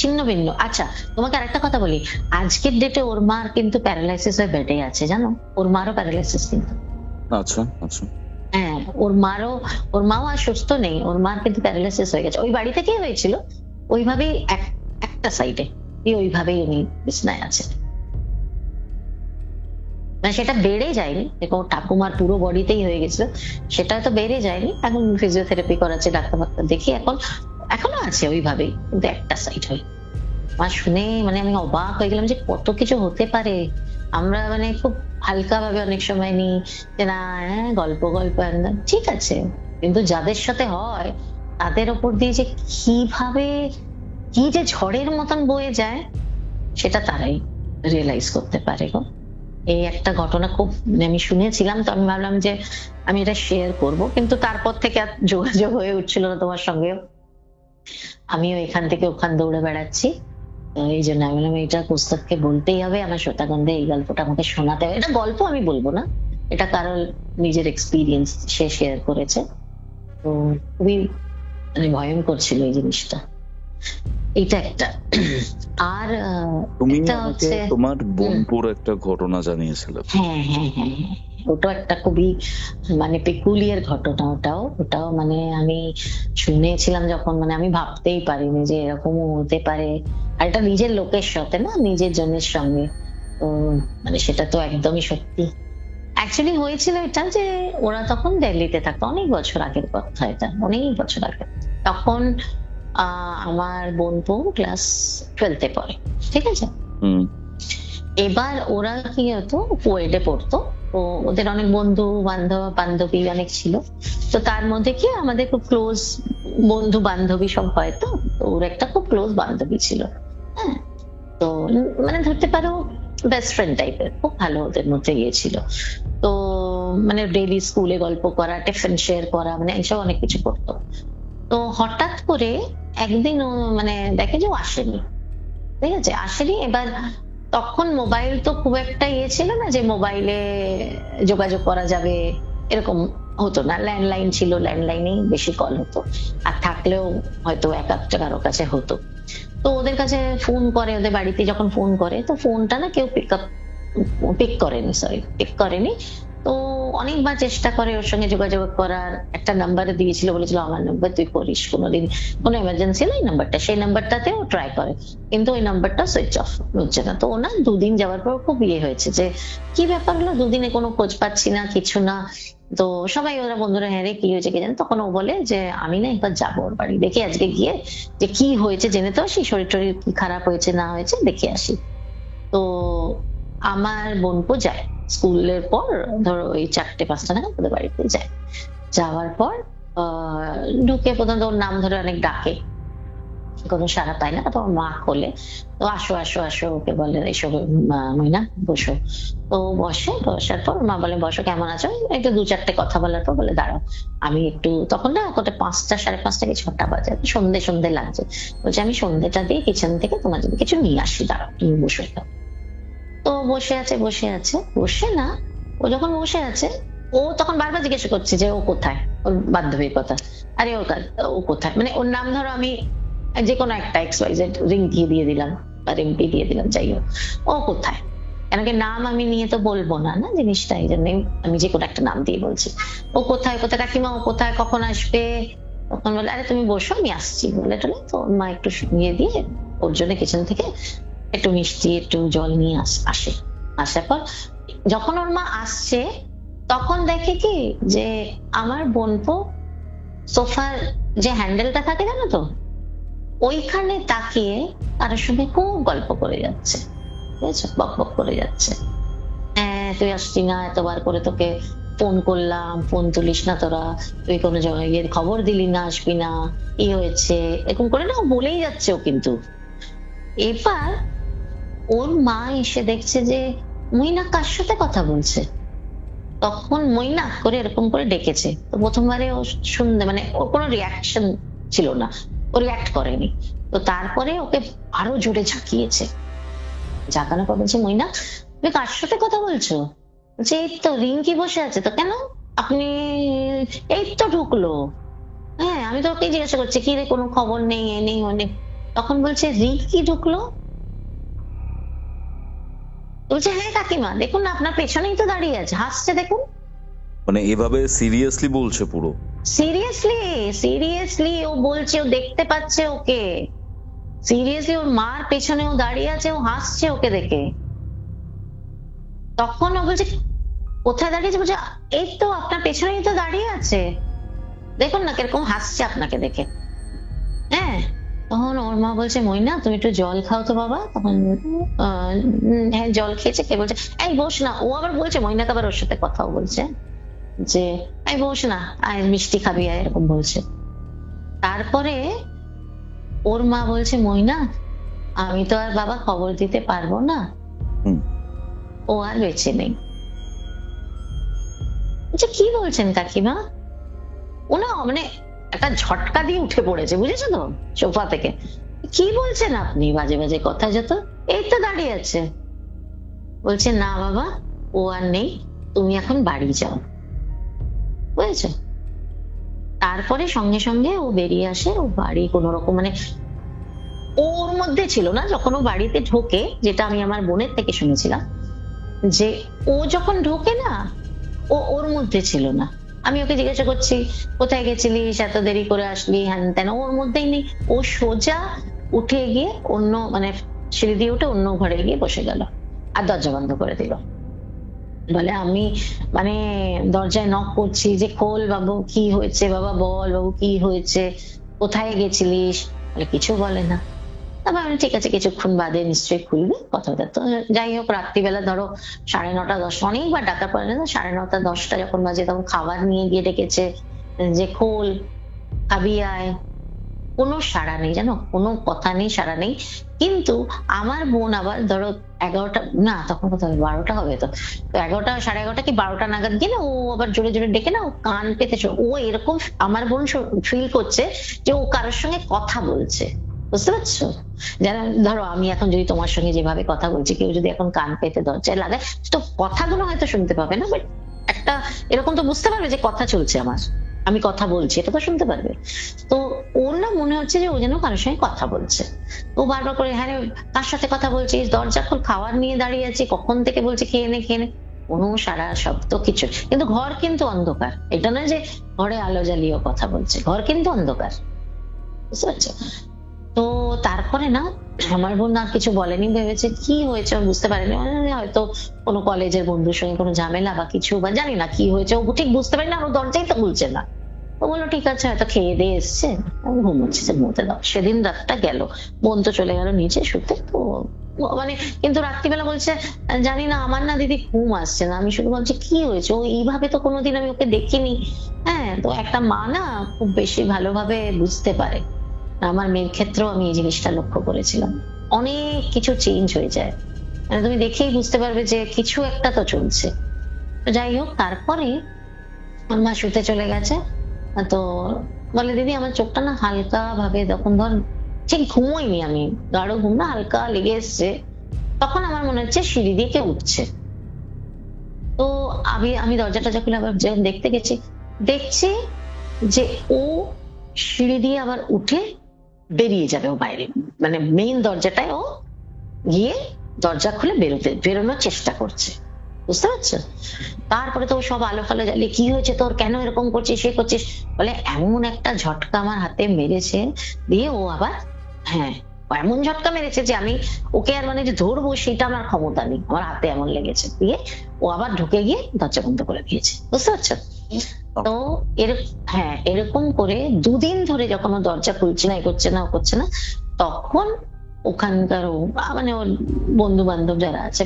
ছিন্ন ভিন্ন। আচ্ছা তোমাকে আরেকটা কথা বলি, আজকের ডেটে ওর মার কিন্তু প্যারালাইসিস হয়ে বেডে আছে, জানো? ওর মারও প্যারালাইসিস কিন্তু। আচ্ছা আচ্ছা। হ্যাঁ, ওর মাও আর সুস্থ নেই, ওর মার কিন্তু প্যারালাইসিস হয়ে গেছে। ওই বাড়ি থেকেই হয়েছিল, ওইভাবেই একটা সাইডে ওইভাবেই উনি বিছনায় আছে। মানে সেটা বেড়ে যায়নি, দেখো ঠাকুমার পুরো বডিতেই হয়ে গেছিল, সেটা তো বেড়ে যায়নি। এখন ফিজিওথেরাপি করাচ্ছে, ডাক্তার ফাক্তার দেখি, এখনো আছে ওইভাবেই, কিন্তু একটা সাইড হয়। আমার শুনে মানে আমি অবাক হয়ে গেলাম যে কত কিছু হতে পারে। আমরা মানে খুব হালকা ভাবে অনেক সময় নিই যে না গল্প ঠিক আছে, কিন্তু যাদের সাথে হয় তাদের ওপর দিয়ে যে কিভাবে কি যে ঝড়ের মতন বয়ে যায় সেটা তারাই রিয়েলাইজ করতে পারে গো। এই একটা ঘটনা খুব আমি শুনেছিলাম, তো আমি ভাবলাম যে আমি এটা শেয়ার করব, কিন্তু তারপর থেকে আর যোগাযোগ হয়ে উঠছিল না তোমার সঙ্গে। আমিও এখান থেকে ওখান দৌড়ে বেড়াচ্ছি, এই জন্য আমি বললাম এটা পুস্তককে বলতেই হবে, আমার শ্রোতাগন্ধে এই গল্পটা আমাকে শোনাতে হবে। এটা গল্প আমি বলবো না, এটা কারোর নিজের এক্সপিরিয়েন্স সে শেয়ার করেছে। তো খুবই মানে ভয়ঙ্কর ছিল এই জিনিসটা, এটা একটা। আর তুমি একটা আমাকে হচ্ছে তোমার বোনপুর একটা ঘটনা জানিয়েছিলে। হ্যাঁ, ওটা একটা খুবই মানে পেকুলিয়ার ঘটনা। ওটাও মানে আমি শুনেছিলাম যখন, মানে আমি ভাবতেই পারিনি যে এরকমও হতে পারে। আর এটা নিজের লোকের সাথে না, নিজের জনের সঙ্গে, তো মানে সেটা তো একদমই সত্যি। অ্যাকচুয়ালি হয়েছিল এটা যে ওরা তখন দিল্লিতে থাকতো, অনেক বছর আগের কথা, এটা অনেক বছর আগে। তখন আমার বোনপো ক্লাস 12-এ পড়ে, ঠিক আছে। এবার ওরা কি হতো, কোয়েডে পড়তো, তো ওদের অনেক বন্ধু বান্ধবী অনেক ছিল। তো তার মধ্যে কি আমাদের খুব ক্লোজ বন্ধু বান্ধবী সব হয়, তো ওর একটা খুব ক্লোজ বান্ধবী ছিল। হ্যাঁ, তো মানে ধরতে পারো বেস্ট ফ্রেন্ড টাইপের, খুব ভালো ওদের মধ্যে গিয়েছিল। তো মানে ডেইলি স্কুলে গল্প করা, টিফিন শেয়ার করা, মানে এইসব অনেক কিছু করতো। তো হঠাৎ করে একদিন ও মানে দেখে যে ও আসেনি, ঠিক আছে, আসেনি। এবার তখন মোবাইল তো খুব একটা ছিল না যে মোবাইলে যোগাযোগ করা যাবে, এরকম হতো না। ল্যান্ডলাইন ছিল, ল্যান্ডলাইনেই বেশি কল হতো, আর থাকলেও হয়তো এক একটা কারো কাছে হতো। তো ওদের কাছে ফোন করে, ওদের বাড়িতে যখন ফোন করে তো ফোনটা না কেউ পিক করেনি। তো অনেকবার চেষ্টা করে ওর সঙ্গে যোগাযোগ করার, একটা নাম্বারে দিয়েছিল, বলেছিল আমার নাম্বার তুই করিস, কোনোদিন কোনো এমার্জেন্সি হলে এই নাম্বারটা, সেই নাম্বারটাতে ও ট্রাই করে, কিন্তু ওই নাম্বারটা সুইচ অফ হচ্ছে না। তো ও না 2 দিন যাওয়ার পর খুব হয়েছে যে কি ব্যাপার হলো, 2 দিনে কোনো খোঁজ পাচ্ছি না, কিছু না। তো সবাই ওরা বন্ধুরা, হ্যাঁ রে কি হয়েছে কে জানে। তখন ও বলে যে আমি না একবার যাবো ওর বাড়ি, দেখে আজকে গিয়ে যে কি হয়েছে জেনে তো আসি, শরীর টরীর কি খারাপ হয়েছে না হয়েছে দেখে আসি। তো আমার বোনপো যায় স্কুলের পর, ধরো ওই 4টে-5টা নাগাদ ওদের বাড়িতে যায়। যাওয়ার পর ঢুকে প্রথমত ওর নাম ধরে অনেক ডাকে, কোনো সাড়া পায় না। তারপর মা খোলে, তো আসো আসো আসো, ওকে বলে এসো মইনা বসো। তো বসে, বসার পর মা বলে বসো, কেমন আছো, একটু 2-4টে কথা বলার পর বলে দাঁড়াও আমি একটু, তখন না কত 5টা 5:30 কি 6টা বাজে, সন্ধে সন্ধে লাগছে। বলছে আমি সন্ধেটা দিয়ে কিচেন থেকে তোমার জন্য কিছু নিয়ে আসি, দাঁড়াও তুমি বসে থাকো। তো বসে আছে বসে না, ও যখন বসে আছে ও তখন বারবার জিজ্ঞেস করছে যে ও কোথায়, ওর বান্ধবীর কথা। আরে ও কোথায়, মানে ওর নাম ধরো আমি যে কোনো একটা XYZ রিঙ্কি দিয়ে দিলাম বা রিম্পি দিয়ে দিলাম, যাই হোক, ও কোথায়, কেন কি নাম আমি নিয়ে তো বলবো না না জিনিসটা, এই জন্য আমি যে কোনো একটা নাম দিয়ে বলছি। ও কোথায় কোথায় কাকিমা, ও কোথায়, কখন আসবে। তখন বলে আরে তুমি বসো আমি আসছি বলে টলে, তো ওর মা একটু নিয়ে দিয়ে ওর জন্য কিচেন থেকে একটু মিষ্টি একটু জল নিয়ে আসে। আসার পর যখন ওর মা আসছে তখন দেখে কি যে আমার বোনপো সোফার যে হ্যান্ডেলটা থাকে জানো তো, ওইখানে তাকিয়ে কারোর সঙ্গে খুব গল্প করে যাচ্ছে, বুঝেছো, বক বক করে যাচ্ছে। হ্যাঁ তুই আসছি না, এতবার করে তোকে ফোন করলাম, ফোন তুলিস না তোরা, তুই কোনো ইয়ের খবর দিলি না, আসবি না, কি হয়েছে, এরকম করে না ও বলেই যাচ্ছে। ও কিন্তু এবার ওর মা এসে দেখছে যে মইনা কার সাথে কথা বলছে, তখন মইনা করে এরকম করে ডেকেছে। তো প্রথমবারে ও শুনতে মানে ওর কোনো রিয়াকশন ছিল না, ও রিয়াক্ট করেনি। তো তারপরে ওকে আরো জোরে ঝাঁকিয়েছে, ঝাঁকানোর পর বলছে মইনা তুমি কার সাথে কথা বলছো, বলছে এই তো রিঙ্কি বসে আছে। তো কেন, আপনি এই তো ঢুকলো, হ্যাঁ আমি তো ওকে জিজ্ঞাসা করছি কি রে কোনো খবর নেই, এ নেই ও নেই। তখন বলছে রিঙ্কি ঢুকলো, বলছে হ্যাঁ কাকিমা দেখুন না আপনার পেছনেই তো দাঁড়িয়ে আছে, হাসছে দেখুন। মানে এভাবে সিরিয়াসলি বলছে পুরো? সিরিয়াসলি ও বলছে, ও দেখতে পাচ্ছে ওকে, সিরিয়াসলি ওর মার পেছনে ও দাঁড়িয়ে আছে, ও হাসছে ওকে দেখে। তখন ও বলছে কোথায় দাঁড়িয়েছে, বলছে এই তো আপনার পেছনেই তো দাঁড়িয়ে আছে, দেখুন না কিরকম হাসছে আপনাকে দেখে। হ্যাঁ তখন ওর মা বলছে মইনা তুমি একটু জল খাও তো বাবা। তখন হ্যাঁ জল খেয়েছে, কে বলছে এই বস না। ও আবার বলছে মইনাকে আবার ওর সাথে কথাও বলছে যে এই বস না, আয় মিষ্টি খাবি আয়, এরকম বলছে। তারপরে ওর মা বলছে মইনা আমি তো আর বাবা খবর দিতে পারবো না, ও আর বেঁচে নেই। কি বলছেন কাকিমা, ও না মানে একটা ঝটকা দিয়ে উঠে পড়েছে, বুঝেছো তো, সোফা থেকে। কি বলছেন আপনি, বাজে বাজে কথা, যত এই তো দাঁড়িয়ে আছে। বলছে না বাবা ও আর নেই, তুমি এখন বাড়ি যাও, বুঝেছো। তারপরে সঙ্গে সঙ্গে ও বেরিয়ে আসে, ও বাড়ি কোন রকম মানে ওর মধ্যে ছিল না। যখন ও বাড়িতে ঢোকে, যেটা আমি আমার বোনের থেকে শুনেছিলাম, যে ও যখন ঢোকে না ও ওর মধ্যে ছিল না। আমি ওকে জিজ্ঞাসা করছি কোথায় গেছিলিস, এত দেরি করে আসলি, হ্যান তেন, ওর মধ্যেই নেই। ও সোজা উঠে গিয়ে অন্য মানে সিঁড়ি দিয়ে উঠে অন্য ঘরে গিয়ে বসে গেল আর দরজা বন্ধ করে দিল। বলে আমি মানে দরজায় নক করছি যে খোল বাবু, কি হয়েছে বাবা, বল বাবু কি হয়েছে, কোথায় গেছিলিস, বলে কিছু বলে না। তারপর আমি ঠিক আছে কিছুক্ষণ বাদে নিশ্চয়ই খুলবে কথাটা। তো যাই হোক রাত্রিবেলা ধরো 9:30 10টা, অনেকবার ডাকার পরে না 9:30 10টা যখন বাজে তখন খাবার নিয়ে গিয়ে ডেকেছে যে খোল খাবি আয়, কোনো সাড়া নেই জানো, কোনো কথা নেই, সাড়া নেই। কিন্তু আমার বোন আবার ধরো 11টা না তখন কত হবে 12টা হবে, তো 11টা 11:30 কি 12টা নাগাদ গেলে ও আবার জোরে জোরে ডেকে না, ও কান পেতে ও এরকম আমার বোন ফিল করছে যে ও কারোর সঙ্গে কথা বলছে, বুঝতে পারছো? যারা ধরো আমি এখন যদি তোমার সঙ্গে যেভাবে কথা বলছি, কেউ যদি এখন কান পেতে দরজায় লাগায়, তো কথাগুলো হয়তো শুনতে পাবে না, বাট একটা এরকম তো বুঝতে পারবে যে কথা চলছে, আমার আমি কথা বলছি, এটা তো শুনতে পারবে। তো ওর না মনে হচ্ছে যে ও যেন কারোর সঙ্গে কথা বলছে। ও বারবার করে, হ্যাঁ রে, কার সাথে কথা বলছিস, দরজা খোল, খাবার নিয়ে দাঁড়িয়ে আছি, কখন থেকে বলছে খেয়ে নে খেয়ে নে, কোনো সারা শব্দ কিছু। কিন্তু ঘর কিন্তু অন্ধকার, এটা নয় যে ঘরে আলো জ্বালিয়েও কথা বলছে, ঘর কিন্তু অন্ধকার, বুঝতে পারছো? তো তারপরে না আমার বোন আর কিছু বলেনি, ভেবেছে কি হয়েছে, ও বুঝতে পারেনি, হয়তো কোনো কলেজের বন্ধুর সঙ্গে কোনো ঝামেলা বা কিছু, বা জানি না কি হয়েছে, ও ঠিক বুঝতে পারি না, ও দরজাই তো খুলছে না। ও বললো ঠিক আছে, হয়তো খেয়ে দিয়ে এসছে, আমি ঘুমোচ্ছি, যে ঘুমোতে দাও। সেদিন রাতটা গেল, বোন তো চলে গেল নিচে শুতে। তো মানে কিন্তু রাত্রিবেলা বলছে জানি না, আমার না দিদি ঘুম আসছে না। আমি শুধু ভাবছি কি হয়েছে, ও এইভাবে তো কোনোদিন আমি ওকে দেখিনি। হ্যাঁ, তো একটা মা না খুব বেশি ভালোভাবে বুঝতে পারে। আমার মেয়ের ক্ষেত্রেও আমি এই জিনিসটা লক্ষ্য করেছিলাম, অনেক কিছু চেঞ্জ হয়ে যায়, মানে তুমি দেখেই বুঝতে পারবে যে কিছু একটা তো চলছে। তো যাই হোক, তারপরে আমার মা শুতে চলে গেছে। তো বলে দিদি আমার চোখটা না হালকা ভাবে, তখন ধর ঠিক ঘুমোইনি আমি, গাঢ় ঘুম না, হালকা লেগে এসছে। তখন আমার মনে হচ্ছে সিঁড়ি দিয়ে কেউ উঠছে। তো আমি আমি দরজাটা খুলে আবার যখন দেখতে গেছি, দেখছি যে ও সিঁড়ি দিয়ে আবার উঠে বেরিয়ে যাবে, ও বাইরে, মানে মেইন দরজাটায় ও গিয়ে দরজা খুলে বেরোনোর চেষ্টা করছে, বুঝতে পারছো? তারপরে তো ও সব আলো ফালো জ্বালিয়ে, কি হয়েছে তোর, কেন এরকম করছিস, সে করছিস, বলে এমন একটা ঝটকা আমার হাতে মেরেছে, দিয়ে ও আবার, হ্যাঁ এমন ঝটকা মেরেছে যে আমি ওকে আর মানে যে ধরবো সেটা আমার ক্ষমতা নেই, আমার হাতে এমন লেগেছে, দিয়ে ও আবার ঢুকে গিয়ে দরজা বন্ধ করে দিয়েছে, বুঝতে পারছো? তো হ্যাঁ, এরকম করে দুদিন ধরে যখন ও দরজা খুলছে না, এ করছে না, ও করছে না, তখন ওখানকার মানে ওর বন্ধু বান্ধব যারা আছে,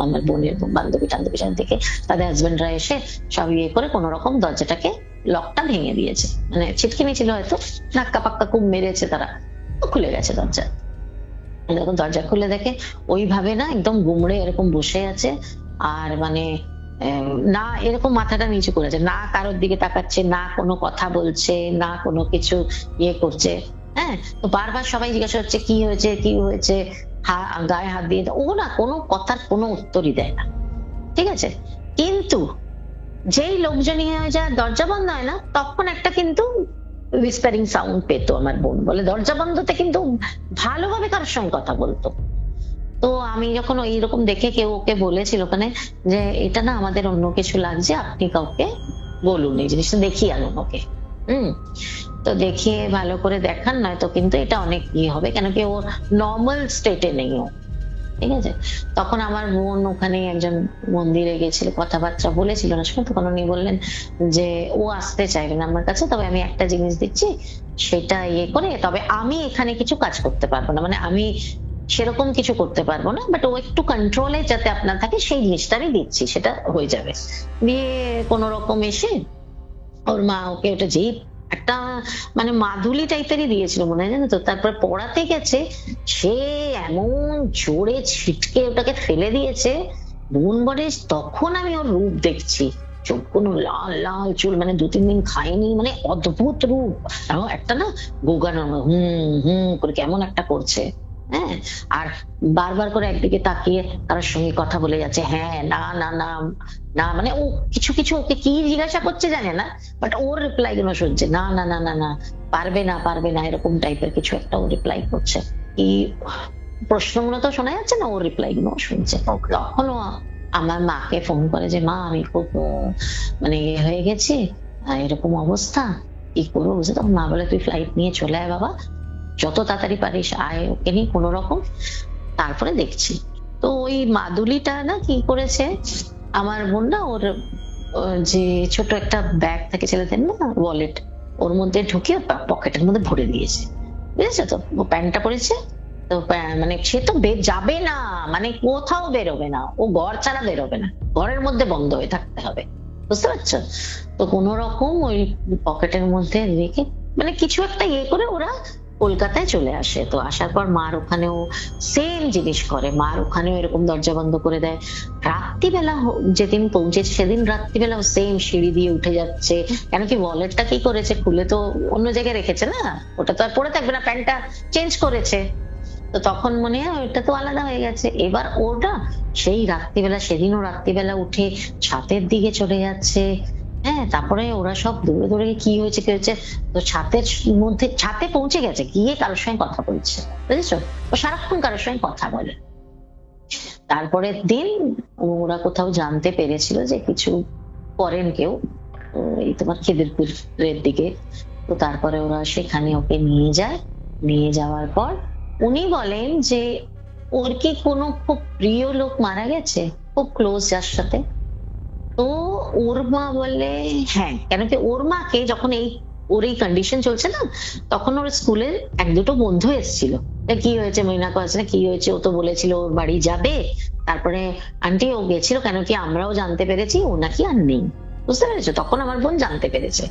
আমার বোনের বান্ধবী টান্ধবী থেকে, তাদের হাজবেন্ডরা এসে সব ইয়ে করে কোন রকম দরজাটাকে লকটা ভেঙে দিয়েছে, মানে ছিটকিনি ছিল হয়তো, ধাক্কা পাক্কা খুব মেরেছে তারা, তো খুলে গেছে দরজা। যখন দরজা খুলে দেখে ওইভাবে না একদম গুমড়ে এরকম বসে আছে, আর মানে না এরকম মাথাটা নিচু করেছে, না কারোর দিকে তাকাচ্ছে, না কোনো কথা বলছে, না কোনো কিছু ইয়ে করছে। হ্যাঁ, তো বারবার সবাই জিজ্ঞাসা হচ্ছে কি হয়েছে কি হয়েছে, গায়ে হাত দিয়ে, ও না কোনো কথার কোনো উত্তরই দেয় না, ঠিক আছে? কিন্তু যেই লোকজন ইয়ে হয়ে যায়, দরজা বন্ধ হয় না, তখন একটা কিন্তু উইসপারিং সাউন্ড পেতো আমার বোন, বলে দরজা বন্ধতে কিন্তু ভালোভাবে কারোর সঙ্গে কথা বলতো। তো আমি যখন এইরকম দেখে কেউ ওকে বলেছিল ওখানে যে এটা না আমাদের অন্য কিছু লাগছে, আপনি কাউকে বলুন, এই জিনিসটা দেখিয়ে আনুন ওকে। তো দেখিয়ে ভালো করে দেখান, নয়তো কিন্তু এটা অনেক ইয়ে হবে, কেন কি ও নর্মাল স্টেটে নেই ও, ঠিক আছে? তখন আমার বোন ওখানে একজন মন্দিরে গেছিল, কথাবার্তা বলেছিল না সময়, তখন উনি বললেন যে ও আসতে চাইবে না আমার কাছে, তবে আমি একটা জিনিস দিচ্ছি, সেটা ইয়ে করে, তবে আমি এখানে কিছু কাজ করতে পারবো না, মানে আমি সেরকম কিছু করতে পারবো না, বাট ও একটু কন্ট্রোলে যাতে আপনার থাকে সেই জিনিসটা আমি দিচ্ছি, সেটা হয়ে যাবে। দিয়ে কোন রকম এসে ওর মা ওকে ওটা যেই একটা মানে মাদুলি টাইপেরই দিয়েছিল মনে হয়, জানো তো, তারপরে পড়াতে গেছে, সে এমন জোরে ছিটকে ওটাকে ফেলে দিয়েছে, বোন বলে তখন আমি ওর রূপ দেখছি, চোখগুলো লাল লাল চুল, মানে 2-3 দিন খায়নি, মানে অদ্ভুত রূপ, একটা না গোগানোর করে কেমন একটা করছে। হ্যাঁ, আর বারবার করে একদিকে তাকিয়ে কারোর সঙ্গে কথা বলে যাচ্ছে, হ্যাঁ না না না না, মানে ও কিছু কিছু ওকে কি জিজ্ঞাসা করছে জানে না, বাট ওর রিপ্লাই গুলো শুনছে, না না না না না, পারবে না পারবে না, এরকম টাইপের কিছু একটা ও রিপ্লাই করছে, কি প্রশ্নগুলো তো শোনা যাচ্ছে না, ওর রিপ্লাই গুলো শুনছে। তখন ও আমার মাকে ফোন করে যে মা আমি খুব মানে ইয়ে হয়ে গেছি, এরকম অবস্থা, কি করবো বুঝে? তখন মা বলে তুই ফ্লাইট নিয়ে চলে আয় বাবা, যত তাড়াতাড়ি পারিস আয়, ওকে নিয়ে কোন রকম, তারপরে দেখছি। তো ওই মাদুলিটা না কি করেছে আমার বোন না, ওর যে ছোট একটা ব্যাগ থাকে ছেলেদের না, ওয়ালেট, ওর মধ্যে ঢুকিয়ে পকেটের মধ্যে ভরে দিয়েছে, বুঝেছো তো? ও প্যান্টটা পরেছে, তো মানে সে তো যাবে না, মানে কোথাও বেরোবে না, ও ঘর ছাড়া বেরোবে না, ঘরের মধ্যে বন্ধ হয়ে থাকতে হবে, বুঝতে পারছো? তো কোন রকম ওই পকেটের মধ্যে রেখে মানে কিছু একটা ইয়ে করে ওরা কলকাতায় চলে আসে। তো আসার পর মার ওখানেও সেম জিনিস করে, মার ওখানেও এরকম দরজা বন্ধ করে দেয়। রাত্রিবেলা যেদিন পৌঁছেছে সেদিন রাত্রিবেলা সেম সিঁড়ি দিয়ে উঠে যাচ্ছে। কেন কি ওয়ালেটটা কি করেছে, খুলে তো অন্য জায়গায় রেখেছে না, ওটা তো আর পরে থাকবে না, প্যান্টটা চেঞ্জ করেছে। তো তখন মনে হয় ওটা তো আলাদা হয়ে গেছে। এবার ওটা সেই রাত্রিবেলা, সেদিনও রাত্রিবেলা উঠে ছাতের দিকে চলে যাচ্ছে। হ্যাঁ, তারপরে ওরা সব দৌড়ে দৌড়ে কি হয়েছে কি হয়েছে, তো ছাতের মধ্যে ছাতে পৌঁছে গেছে, গিয়ে কারোর সঙ্গে কথা বলছে, বুঝেছো? ও সারাক্ষণ কারোর সঙ্গে কথা বলে। তারপরের দিন ওরা কোথাও জানতে পেরেছিল যে কিছু করেন কেউ, এই তোমার খিদিরপুরের দিকে। তো তারপরে ওরা সেখানে ওকে নিয়ে যায়। নিয়ে যাওয়ার পর উনি বলেন যে ওর কি কোনো খুব প্রিয় লোক মারা গেছে, খুব ক্লোজ যার সাথে? তো ওর মা বলে হ্যাঁ, কেন কি ওর মাকে যখন ওর এই কন্ডিশন চলছে না, তখন ওর স্কুলের এক দুটো বন্ধু এসেছিল। কি হয়েছে মৈনাক, আছে না কি হয়েছে, ও তো বলেছিল ওর বাড়ি যাবে। তারপরে আন্টি ও গেছিল, কেন কি আমরাও জানতে পেরেছি ও নাকি আর নেই, বুঝতে পেরেছো? তখন আমার বোন জানতে পেরেছে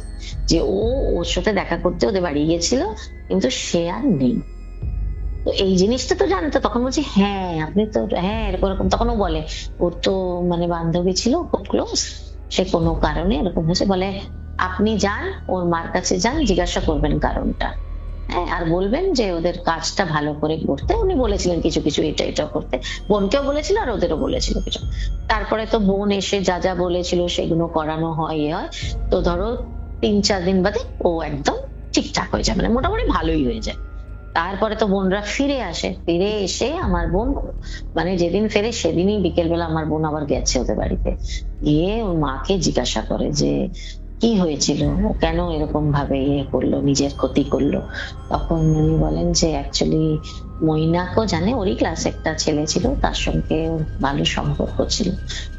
যে ও ওর সাথে দেখা করতে ওদের বাড়ি গিয়েছিল, কিন্তু সে আর নেই। তো এই জিনিসটা তো জানতো। তখন বলছি হ্যাঁ আপনি তো, হ্যাঁ এরকম এরকম। তখন ও বলে ওর তো মানে বান্ধবী ছিল খুব ক্লোজ, সে কোনো কারণে এরকম হয়েছে। বলে আপনি যান ওর মার কাছে যান, জিজ্ঞাসা করবেন কারণটা, হ্যাঁ, আর বলবেন যে ওদের কাজটা ভালো করে করতে। উনি বলেছিলেন কিছু কিছু এটা এটা করতে, বোনকেও বলেছিল আর ওদেরও বলেছিল কিছু। তারপরে তো বোন এসে যা যা বলেছিল সেগুলো করানো হয়, হয়। তো ধরো 3-4 দিন বাদে ও একদম ঠিকঠাক হয়ে যায়, মানে মোটামুটি ভালোই হয়ে যায়। তারপরে তো বোনরা ফিরে আসে, ফিরে এসে আমার বোন মানে যেদিন ফেরে সেদিনই বিকেলবেলা আমার বোন আবার গেছে ওদের বাড়িতে, গিয়ে ওর মাকে জিজ্ঞাসা করে যে কি হয়েছিল, ও কেন এরকম ভাবে ইয়ে করলো, নিজের ক্ষতি করলো। তখন উনি বলেন যে অ্যাকচুয়ালি মৈনাকও জানে, ওরই ক্লাসে একটা ছেলে ছিল, তার সঙ্গে ওর ভালো সম্পর্ক ছিল,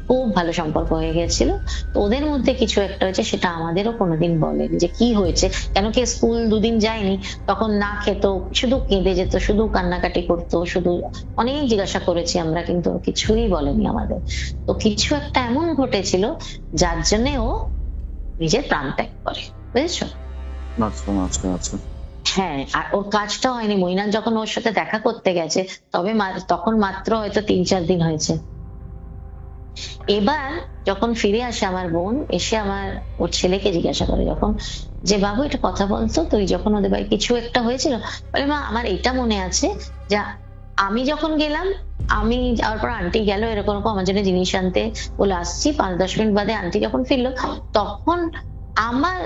খুব ভালো সম্পর্ক হয়ে গেছিল। তো ওদের মধ্যে কিছু একটা হয়েছে, সেটা আমাদেরও কোনোদিন বলেনি যে কি হয়েছে। কেন কি স্কুল 2 দিন যায়নি, তখন না খেত, শুধু কেঁদে যেত, শুধু কান্নাকাটি করতো, শুধু অনেক জিজ্ঞাসা করেছি আমরা, কিন্তু ও কিছুই বলেনি আমাদের। তো কিছু একটা এমন ঘটেছিল যার জন্য ও নিজের প্রাণ ত্যাগ করে, বুঝেছো? আচ্ছা আচ্ছা আচ্ছা। হ্যাঁ, আর ওর কাজটা হয়নি। মৈনাক যখন ওর সাথে দেখা করতে গেছে তবে তখন মাত্র হয়তো 3-4 দিন হয়েছে। এবার যখন ফিরে আসে আমার বোন, এসে আমার ওর ছেলেকে জিজ্ঞাসা করে যখন, যে বাবু এটা কথা বলতো, তুই যখন ওদের বাড়ি কিছু একটা হয়েছিল, বলে মা আমার এটা মনে আছে যে আমি যখন গেলাম, আমি যাওয়ার পর আন্টি গেল এরকম এরকম আমার জন্য জিনিস আনতে, বলে আসছি 5-10 মিনিট বাদে আন্টি যখন ফিরলো, তখন আমার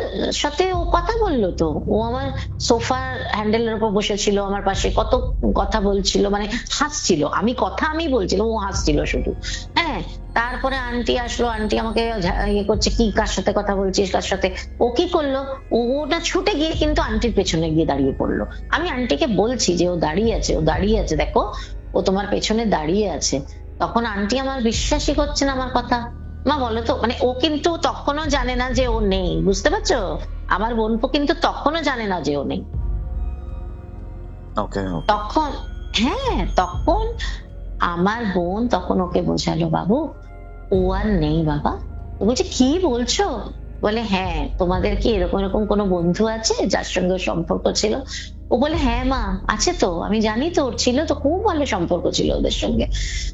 সাথে ও কথা বললো। তো ও আমার সোফার হ্যান্ডেলের উপর বসেছিল আমার পাশে, কত কথা বলছিল, মানে হাসছিল, আমি বলছিলাম ও হাসছিল শুধু। হ্যাঁ, তারপরে আন্টি আসলো, আন্টি আমাকে ইয়ে করছে, কি কার সাথে কথা বলছিস কার সাথে। ও কি করলো, ওটা ছুটে গিয়ে কিন্তু আন্টির পেছনে গিয়ে দাঁড়িয়ে পড়লো। আমি আন্টিকে বলছি যে ও দাঁড়িয়ে আছে, ও দাঁড়িয়ে আছে, দেখো ও তোমার পেছনে দাঁড়িয়ে আছে। তখন আন্টি আমার বিশ্বাসই করছে না আমার কথা। মা বলো তো, মানে ও কিন্তু তখনও জানে না যে ও নেই, বুঝতে পারছো? আমার বোন কিন্তু তখনও জানে না যে ও নেই। তখন হ্যাঁ, তখন আমার বোন তখন ওকে বোঝালো, বাবু ও আর নেই বাবা। ও বলছে কি বলছো? বলে হ্যাঁ, তোমাদের কি এরকম এরকম কোনো বন্ধু আছে যার সঙ্গে সম্পর্ক ছিল? ও বলে হ্যাঁ মা আছে তো, আমি জানি তো, ওর ছিল তো, খুব ভালো সম্পর্ক ছিল ওদের সঙ্গে।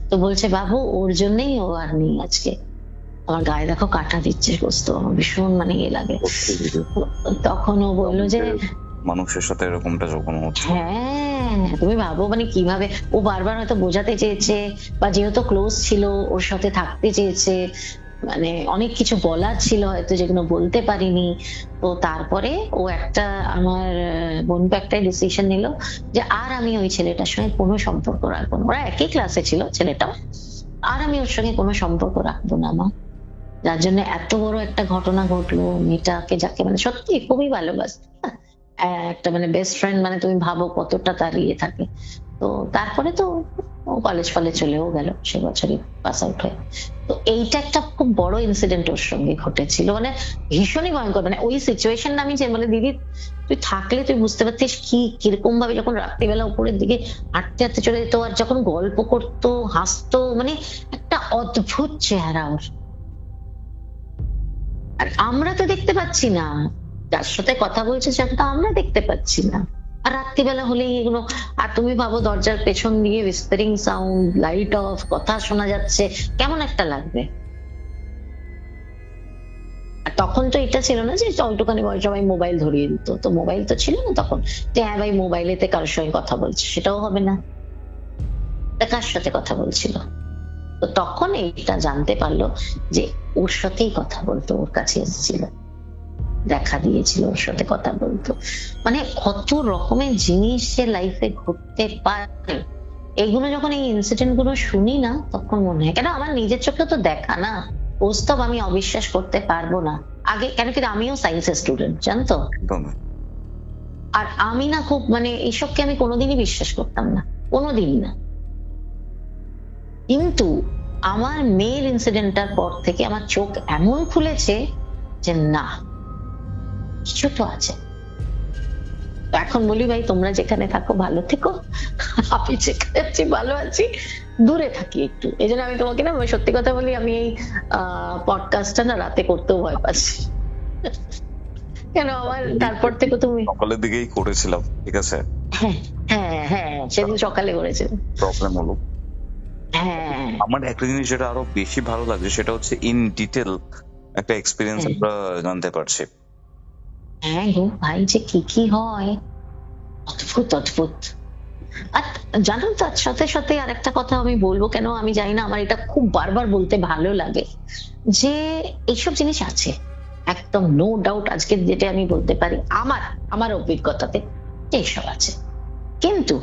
তো বলছে বাবু ওর জন্যই ও আর নেই আজকে। আমার গায়ে দেখো কাঁটা দিচ্ছে, বুঝতো, আমার ভীষণ মানে ইয়ে লাগে। তখন ও বললো যে মানুষের সাথে এরকমটা যখন হচ্ছে, হ্যাঁ তুমি ভাবো মানে কিভাবে ও বারবার হয়তো বোঝাতে চেয়েছে, বা যেহেতু ক্লোজ ছিল ওর সাথে থাকতে চেয়েছে, মানে অনেক কিছু বলার ছিল হয়তো যেগুলো বলতে পারিনি। তো তারপরে ও একটা আমার বোনকে একটাই ডিসিশন নিল যে আর আমি ওই ছেলেটার সঙ্গে কোনো সম্পর্ক রাখবো না। ওরা একই ক্লাসে ছিল ছেলেটাও, আর আমি ওর সঙ্গে কোনো সম্পর্ক রাখবো না মা। যার জন্য এত বড় একটা ঘটনা ঘটলো, মেয়েটাকে যাকে মানে সত্যি খুবই ভালোবাসতো, একটা মানে বেস্ট ফ্রেন্ড, মানে তুমি ভাবো কতটা তার ইয়ে থাকে। তো তারপরে তো কলেজ ফলে চলেও গেল সে বছরই পাস আউট হয়ে। তো এইটা একটা খুব বড় ইনসিডেন্ট ওর সঙ্গে ঘটেছিল, মানে ভীষণই ভয়ঙ্কর। মানে ওই সিচুয়েশনটা আমি যে মানে দিদি তুই থাকলে তুই বুঝতে পারতিস কি কিরকম ভাবে যখন রাত্রিবেলা উপরের দিকে হাঁটতে হাঁটতে চলে যেত, আর যখন গল্প করতো হাসতো, মানে একটা অদ্ভুত চেহারা ওর। আর আমরা তো দেখতে পাচ্ছি না, যার সাথে কথা বলছে সেটা তো আমরা দেখতে পাচ্ছি না। আর রাত্রিবেলা হলেই এগুলো, আর তুমি ভাবো দরজার পেছন দিয়ে হুইসপারিং সাউন্ড, লাইট অফ, কথা শোনা যাচ্ছে, কেমন একটা লাগবে। আর তখন তো এটা ছিল না যে ওইটুখানি সবাই মোবাইল ধরিয়ে দিত, তো মোবাইল তো ছিল না তখন যে হ্যাঁ ভাই মোবাইলেতে কারোর সঙ্গে কথা বলছে, সেটাও হবে না, কার সাথে কথা বলছিল। তো তখন এইটা জানতে পারলো যে ওর সাথেই কথা বলতো, ওর কাছে এসেছিল, দেখা দিয়েছিল, ওর সাথে কথা বলতো। মানে কত রকমের জিনিস যে লাইফে ঘটতে পারে, এইগুলো যখন এই ইনসিডেন্ট গুলো শুনি না তখন মনে হয়, কেন আমার নিজের চোখে তো দেখা না, ওস্তব আমি অবিশ্বাস করতে পারবো না আগে, কেন কি আমিও সায়েন্সের স্টুডেন্ট জানতো, আর আমি না খুব মানে এইসবকে আমি কোনোদিনই বিশ্বাস করতাম না, কোনোদিন না। কিন্তু আমার মেয়ের ইনসিডেন্টটার পর থেকে আমার চোখ এমন খুলেছে যে না, কিছু তো আছে। তো এখন বলি ভাই তোমরা যেখানে থাকো ভালো থেকো, আমি যেখানে আছি ভালো আছি, দূরে থাকি একটু। এই জন্য আমি তোমাকে না সত্যি কথা বলি, আমি এই পডকাস্টটা না রাতে করতেও ভয় পাচ্ছি, কেন আমার তারপর থেকে তুমি সকালের দিকেই করেছিলাম, ঠিক আছে? হ্যাঁ হ্যাঁ হ্যাঁ, সেদিন সকালে করেছিলাম। প্রবলেম হলো, হ্যাঁ আমার একটা জিনিস যেটা আরো বেশি ভালো লাগছে সেটা হচ্ছে ইন ডিটেল একটা এক্সপিরিয়েন্স আমরা জানতে পারছি। হ্যাঁ গো ভাই, যে কি কি হয়, অদ্ভুত অদ্ভুত। আর জানো তার সাথে সাথে আর একটা কথা আমি বলবো, কেন আমি জানি না, আমার এটা খুব বারবার বলতে ভালো লাগে যে এইসব জিনিস আছে, একদম নো ডাউট। আজকে যেটা আমি বলতে পারি আমার অভিজ্ঞতাতে এইসব আছে, কিন্তু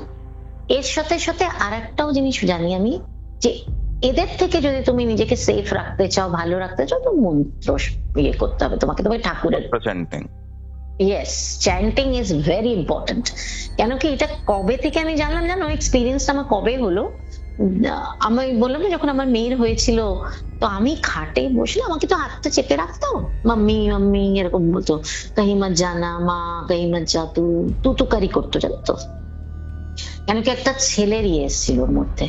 এর সাথে সাথে আর একটাও জিনিস জানি আমি, যে এদের থেকে যদি তুমি নিজেকে সেফ রাখতে চাও, ভালো রাখতে চাও, তো মন্ত্র ইয়ে করতে হবে তোমাকে, তোমার ঠাকুরের yes, chanting is very important. কেন কি এটা কবে থেকে আমি জানলাম জানো, এক্সপিরিয়েন্স আমার কবে হলো, আমি বললাম না যখন আমার মেয়ের হয়েছিল, তো আমি খাটে বসলে আমাকে তো হাতটা চেপে রাখতো, মাম্মি মাম্মি এরকম বলতো, কাহি মত জানা মা, কাহি মত যা, তু কারি করতো জানতো। কেন কি একটা ছেলের ইয়ে এসেছিল ওর মধ্যে,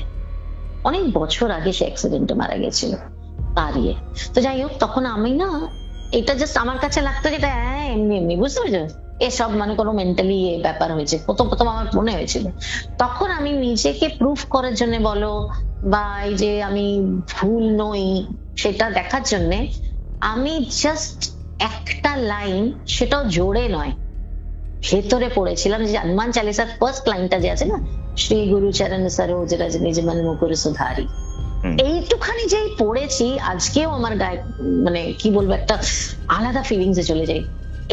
অনেক বছর আগে সে অ্যাক্সিডেন্টে মারা গেছিল তার ইয়ে। তো যাই হোক, তখন আমি না এটা জাস্ট আমার কাছে লাগতো যেটা এমনি এমনি, বুঝতে পারছো, এসব মানে কোনো মেন্টালি ব্যাপার হয়েছে, প্রথম আমার মনে হয়েছিল। তখন আমি নিজেকে প্রুফ করার জন্য বলো, বা এই যে আমি ভুল নই সেটা দেখার জন্য আমি জাস্ট একটা লাইন, সেটাও জোরে নয়, ভেতরে পড়েছিলাম, যে হনুমান চালিসার ফার্স্ট লাইনটা যে আছে না, শ্রী গুরু চরণ সরোজ রজ নিজ মন মুকুর সুধারি, এইটুখানি যেই পড়েছি আজকেও আমার গায়ে মানে কি বলবো, একটা আলাদা ফিলিংস এ চলে যাই।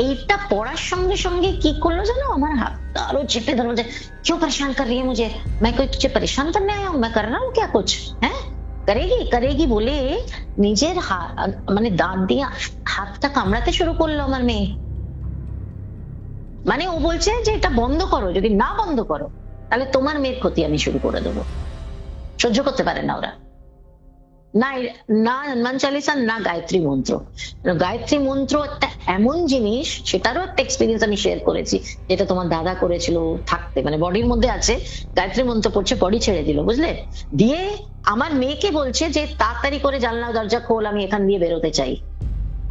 এইটা পড়ার সঙ্গে সঙ্গে কি করলো জানো, আমার হাত আরো চেপে ধরো, যে क्यों परेशान कर रही है मुझे, मैं कोई तुझे परेशान करने आया हूँ, मैं कर रहा हूँ क्या कुछ, है করেগি বলে নিজের মানে দাঁত দিয়ে হাতটা কামড়াতে শুরু করলো আমার মেয়ে। মানে ও বলছে যে এটা বন্ধ করো, যদি না বন্ধ করো তাহলে তোমার মেয়ের ক্ষতি আমি শুরু করে দেবো। সহ্য করতে পারে না ওরা, না হনুমান চালিসা, না গায়ত্রী মন্ত্র। গায়ত্রী মন্ত্র একটা এমন জিনিস, সেটারও একটা এক্সপিরিয়েন্স আমি শেয়ার করেছি, যেটা তোমার দাদা করেছিল থাকতে, মানে বডির মধ্যে আছে, গায়ত্রী মন্ত্র পড়ছে, বডি ছেড়ে দিল, বুঝলে, দিয়ে আমার মেয়েকে বলছে যে তাড়াতাড়ি করে জানলা দরজা খোল, আমি এখান দিয়ে বেরোতে চাই,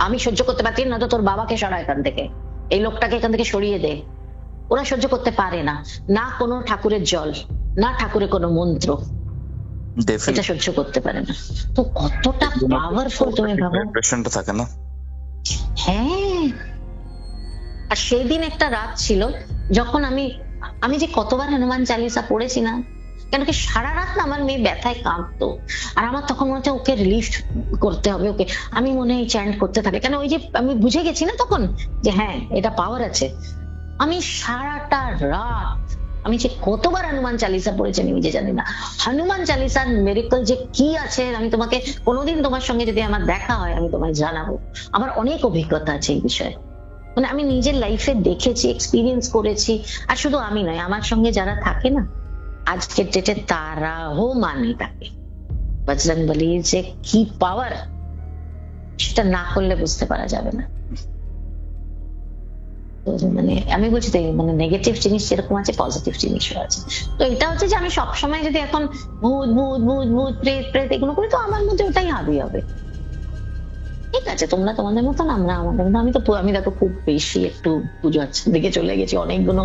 আমি সহ্য করতে পারছি না, তো তোর বাবাকে সরা এখান থেকে, এই লোকটাকে এখান থেকে সরিয়ে দে। ওরা সহ্য করতে পারে না, না কোনো ঠাকুরের জল, না ঠাকুরের কোনো মন্ত্র, এটা সহ্য করতে পারে না। তো কতটা পাওয়ারফুল তুমি ভাবো, পেশেন্টটা থাকে না। হ্যাঁ, আর সেই দিন একটা রাত ছিল যখন আমি যে কতবার হনুমান চালিসা পড়েছি না, কেন কি সারা রাত না আমার মেয়ে ব্যথায় কাঁদতো, আর আমার তখন মনে হচ্ছে ওকে রিলিফ করতে হবে, ওকে আমি মনে হয় চ্যান্ট করতে থাকে, কেন ওই যে আমি বুঝে গেছি না তখন যে হ্যাঁ এটা পাওয়ার আছে। আমি সারাটা রাত আমি যে কতবার হনুমান চালিসা পড়েছি আমি নিজে জানি না। হনুমান চালিসার মিরাকল যে কি আছে, আমি তোমাকে কোনোদিন তোমার সঙ্গে যদি আমার দেখা হয় আমি তোমায় জানাবো, আমার অনেক অভিজ্ঞতা আছে এই বিষয়ে, মানে আমি নিজের লাইফে দেখেছি, এক্সপিরিয়েন্স করেছি। আর শুধু আমি নয়, আমার সঙ্গে যারা থাকে না আজকের ডেটে, তারাও মানে থাকে বজরংবলীর যে কি পাওয়ার, সেটা না করলে বুঝতে পারা যাবে না। মানে আমি বলছি তো, মানে নেগেটিভ জিনিস যেরকম আছে, পজিটিভ জিনিসও আছে। তো এটা হচ্ছে যে আমি সবসময় যদি এখন ভূত ভূত ভূত ভূত প্রেত প্রেত এগুলো করি, তো আমার মধ্যে ওটাই হাবি হবে, ঠিক আছে তোমরা তোমাদের মতন, আমরা আমাদের মতন। আমি দেখো খুব বেশি একটু পুজো আচ্ছার দিকে চলে গেছি, অনেকগুলো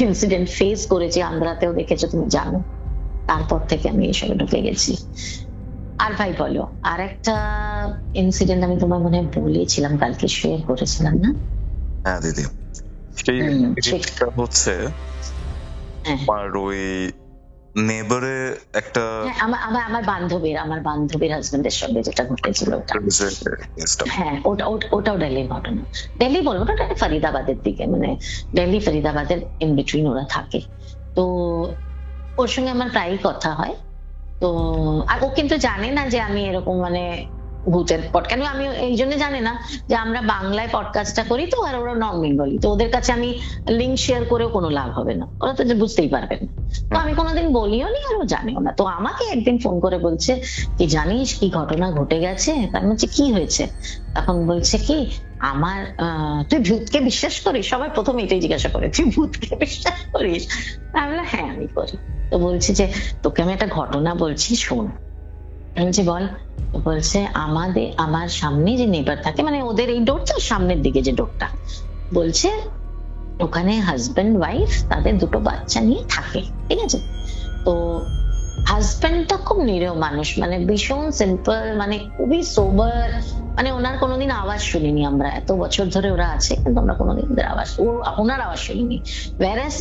ইনসিডেন্ট ফেস করেছি, আন্ধ্রাতেও দেখেছো তুমি জানো। তারপর থেকে আমি এসবে ঢুকে গেছি। আর ভাই বলো, আর একটা ইনসিডেন্ট আমি তোমার মনে হয় বলেছিলাম, কালকে শেয়ার করেছিলাম না? হ্যাঁ দিদি, সেই জিনিসটা হচ্ছে হ্যাঁ আমার ওই নেবারে একটা হ্যাঁ, আমার বান্ধবীর হাজবেন্ডের সঙ্গে যেটা ঘটেছিল ওটা। হ্যাঁ ওটাও দিল্লির ঘটনা। দিল্লি বলবো না, ওটা ফরিদাবাদের দিকে, মানে দিল্লি ফরিদাবাদের ইন বিটুইন ওরা থাকে। তো ওর সঙ্গে আমার প্রায়ই কথা হয়। তো আর ও কিন্তু জানে না যে আমি এরকম মানে ভূতের কেন, আমি এই জন্য জানে না যে আমরা বাংলায় পডকাস্টটা করি, তো আর ওরা নন বেঙ্গলি, তো ওদের কাছে আমি লিঙ্ক শেয়ার করেও কোনো লাভ হবে না, ওরা তো বুঝতেই পারবে না। তো আমি কোনোদিন বলিও নি, আর ও জানেও না। তো আমাকে একদিন ফোন করে বলছে কি জানিস কি ঘটনা ঘটে গেছে? আমি বলছি কি হয়েছে? তখন বলছে কি আমার তুই ভূতকে বিশ্বাস করিস? সবাই প্রথমে এটাই জিজ্ঞাসা করে, তুই ভূতকে বিশ্বাস করিস? আমি বললাম হ্যাঁ আমি করি। তো বলছি যে তোকে আমি একটা ঘটনা বলছি শোন। আমি বলছি বল। বলছে আমার সামনে যে নেবার থাকে, মানে ওদের এই ডোরটা সামনের দিকে যে ডোরটা, বলছে ওখানে হাজবেন্ড ওয়াইফ তাদের দুটো বাচ্চা নিয়ে থাকে, ঠিক আছে? তো হাজবেন্ডটা খুব নিরীহ মানুষ, মানে ভীষণ সিম্পল, মানে খুবই সোবার, মানে ওনার কোনোদিন আওয়াজ শুনিনি আমরা, এত বছর ধরে ওরা আছে কিন্তু আমরা কোনোদিন ওনার আওয়াজ শুনিনি। ওয়ারাস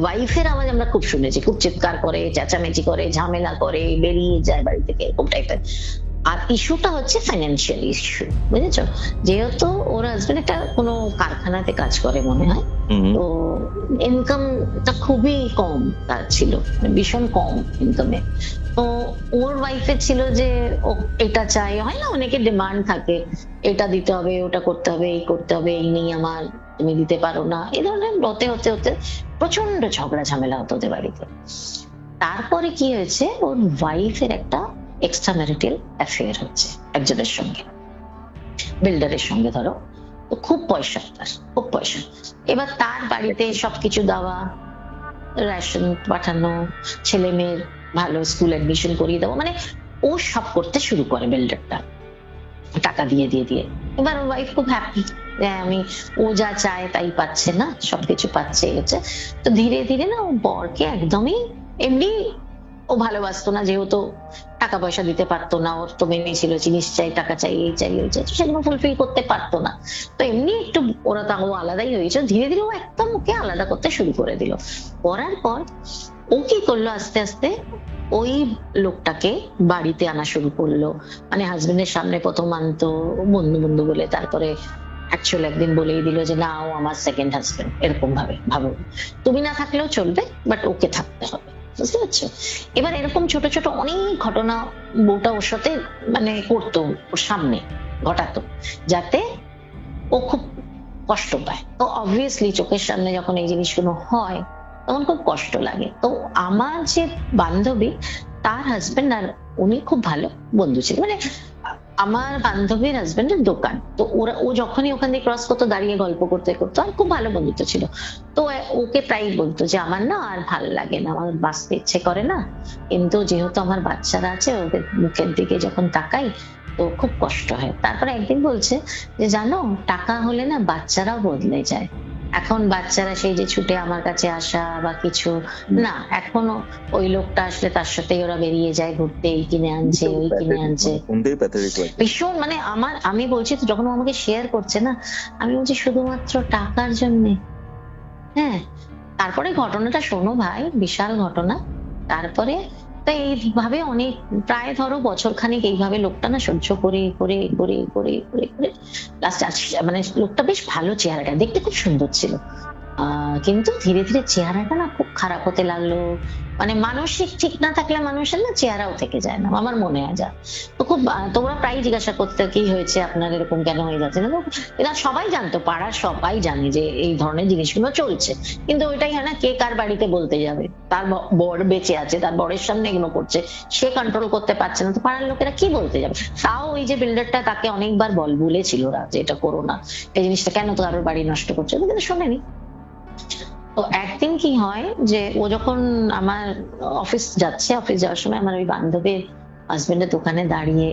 ওয়াইফের আওয়াজ আমরা খুব শুনেছি, খুব চিৎকার করে, চেঁচামেচি করে, ঝামেলা করে, বেরিয়ে যায় বাড়ি থেকে, এরকম টাইপের। আর ইস্যুটা হচ্ছে ফাইন্যান্সিয়াল ইস্যু, বুঝেছো? যেহেতু ওর হাজবেন্ড একটা কোনো কারখানাতে কাজ করে মনে হয়, তো ইনকামটা খুবই কম তার ছিল, ভীষণ কম ইনকামে। তো ওর ওয়াইফের ছিল যে ও এটা চাই, হয় না অনেকে ডিমান্ড থাকে, এটা দিতে হবে, ওটা করতে হবে, এই করতে হবে, এই নেই আমার, তুমি দিতে পারো না, এই ধরনের হতে হতে হতে প্রচন্ড ঝগড়া ঝামেলা হতো ওদের বাড়িতে। তারপরে কি হয়েছে, ওর ওয়াইফের একটা এক্সট্রা ম্যারিটাল অ্যাফেয়ার হচ্ছে একজনের সঙ্গে, বিল্ডারের সঙ্গে ধরো। তো খুব পয়সা, তার খুব পয়সা। এবার তার বাড়িতে সবকিছু দেওয়া, রেশন পাঠানো, ছেলে মেয়ের ভালো স্কুল এডমিশন করিয়ে দেওয়া, মানে ও সব করতে শুরু করে বিল্ডারটা, টাকা দিয়ে দিয়ে দিয়ে। এবার ওর ওয়াইফ খুব হ্যাপি যে আমি, ও যা চায় তাই পাচ্ছে না, সবকিছু পাচ্ছে হচ্ছে। তো ধীরে ধীরে না ও বরকে একদমই এমনি ও ভালোবাসতো না, যেহেতু টাকা পয়সা দিতে পারতো না, ওর তো মেনে ছিল জিনিস চাই, টাকা চাই, এই চাই, ওই চাই, সেগুলো ফুলফিল করতে পারতো না। তো এমনি একটু ওরা তাও আলাদাই হয়েছে। ধীরে ধীরে ও একদম ওকে আলাদা করতে শুরু করে দিল। করার পর ও কি করলো, আস্তে আস্তে ওই লোকটাকে বাড়িতে আনা শুরু করলো। মানে হাজবেন্ডের সামনে প্রথম আনতো বন্ধু বন্ধু বলে, তারপরে অ্যাকচুয়াল একদিন বলেই দিল যে না ও আমার সেকেন্ড হাজবেন্ড, এরকম ভাবে ভাবো, তুমি না থাকলেও চলবে বাট ওকে থাকতে হবে, বুঝতে পারছো? এবার এরকম ছোট ছোট অনেক ঘটনা বউটা ওর সাথে মানে করতো, ওর সামনে ঘটাতো, যাতে ও খুব কষ্ট পায়। তো অবভিয়াসলি চোখের সামনে যখন এই জিনিসগুলো হয় তখন খুব কষ্ট লাগে। তো আমার যে বান্ধবী, তার হাজবেন্ড আর উনি খুব ভালো বন্ধু ছিল, মানে আমার বান্ধবীর হাজবেন্ডের দোকান, তো ও যখনই ওখান দিয়ে ক্রস করতো দাঁড়িয়ে গল্প করতে করতো, আর খুব ভালো বন্ধুত্ব ছিল। তো ওকে প্রায় বলতো যে আমার না আর ভালো লাগে না, আমার বাঁচতে ইচ্ছে করে না, কিন্তু যেহেতু আমার বাচ্চারা আছে ওদের মুখের দিকে যখন তাকাই তো খুব কষ্ট হয়। তারপরে একদিন বলছে যে জানো, টাকা হলে না বাচ্চারাও বদলে যায়। এখন বাচ্চারা সেই যে ছুটে আমার কাছে আসা বা কিছু না, এখনো ওই লোকটা আসলে তার সাথেই ওরা বেরিয়ে যায় ঘুরতে, এই কিনে আনছে, ওই কিনে আনছে, ভীষণ মানে আমি বলছি তো, যখন আমাকে শেয়ার করছে না, আমি বলছি শুধুমাত্র টাকার জন্যে। হ্যাঁ, তারপরে ঘটনাটা শোনো ভাই, বিশাল ঘটনা। তারপরে তো এইভাবে অনেক, প্রায় ধরো বছর খানিক এইভাবে লোকটা না সহ্য করে করে করে করে করে করে লাস্ট, মানে লোকটা বেশ ভালো, চেহারাটা দেখতে খুব সুন্দর ছিল, কিন্তু ধীরে ধীরে চেহারাটা না খুব খারাপ হতে লাগলো। মানে মানসিক ঠিক না থাকলে মানুষের না চেহারাও থেকে যায় না, আমার মনে হয় যা। তো খুব তোমরা প্রায় জিজ্ঞাসা করতে কি হয়েছে আপনার, এরকম কেন হয়ে যাচ্ছে না, এরা সবাই জানতো, পাড়ার সবাই জানে যে এই ধরনের জিনিসগুলো চলছে, কিন্তু ওইটাই হয় না, কে কার বাড়িতে বলতে যাবে, তার বর বেঁচে আছে, তার বরের সামনে এগুলো করছে, সে কন্ট্রোল করতে পারছে না, তো পাড়ার লোকেরা কি বলতে যাবে? তাও ওই যে বিল্ডারটা তাকে অনেকবার বলেছিল ওরা যে এটা করো না, এই জিনিসটা কেন তো কারোর বাড়ি নষ্ট করছে, কিন্তু শোনেনি। তো একদিন কি হয় যে ও যখন আমার অফিস যাওয়ার সময় আমার ওই বান্ধবীর হাজবেন্ডের দোকানে দাঁড়িয়ে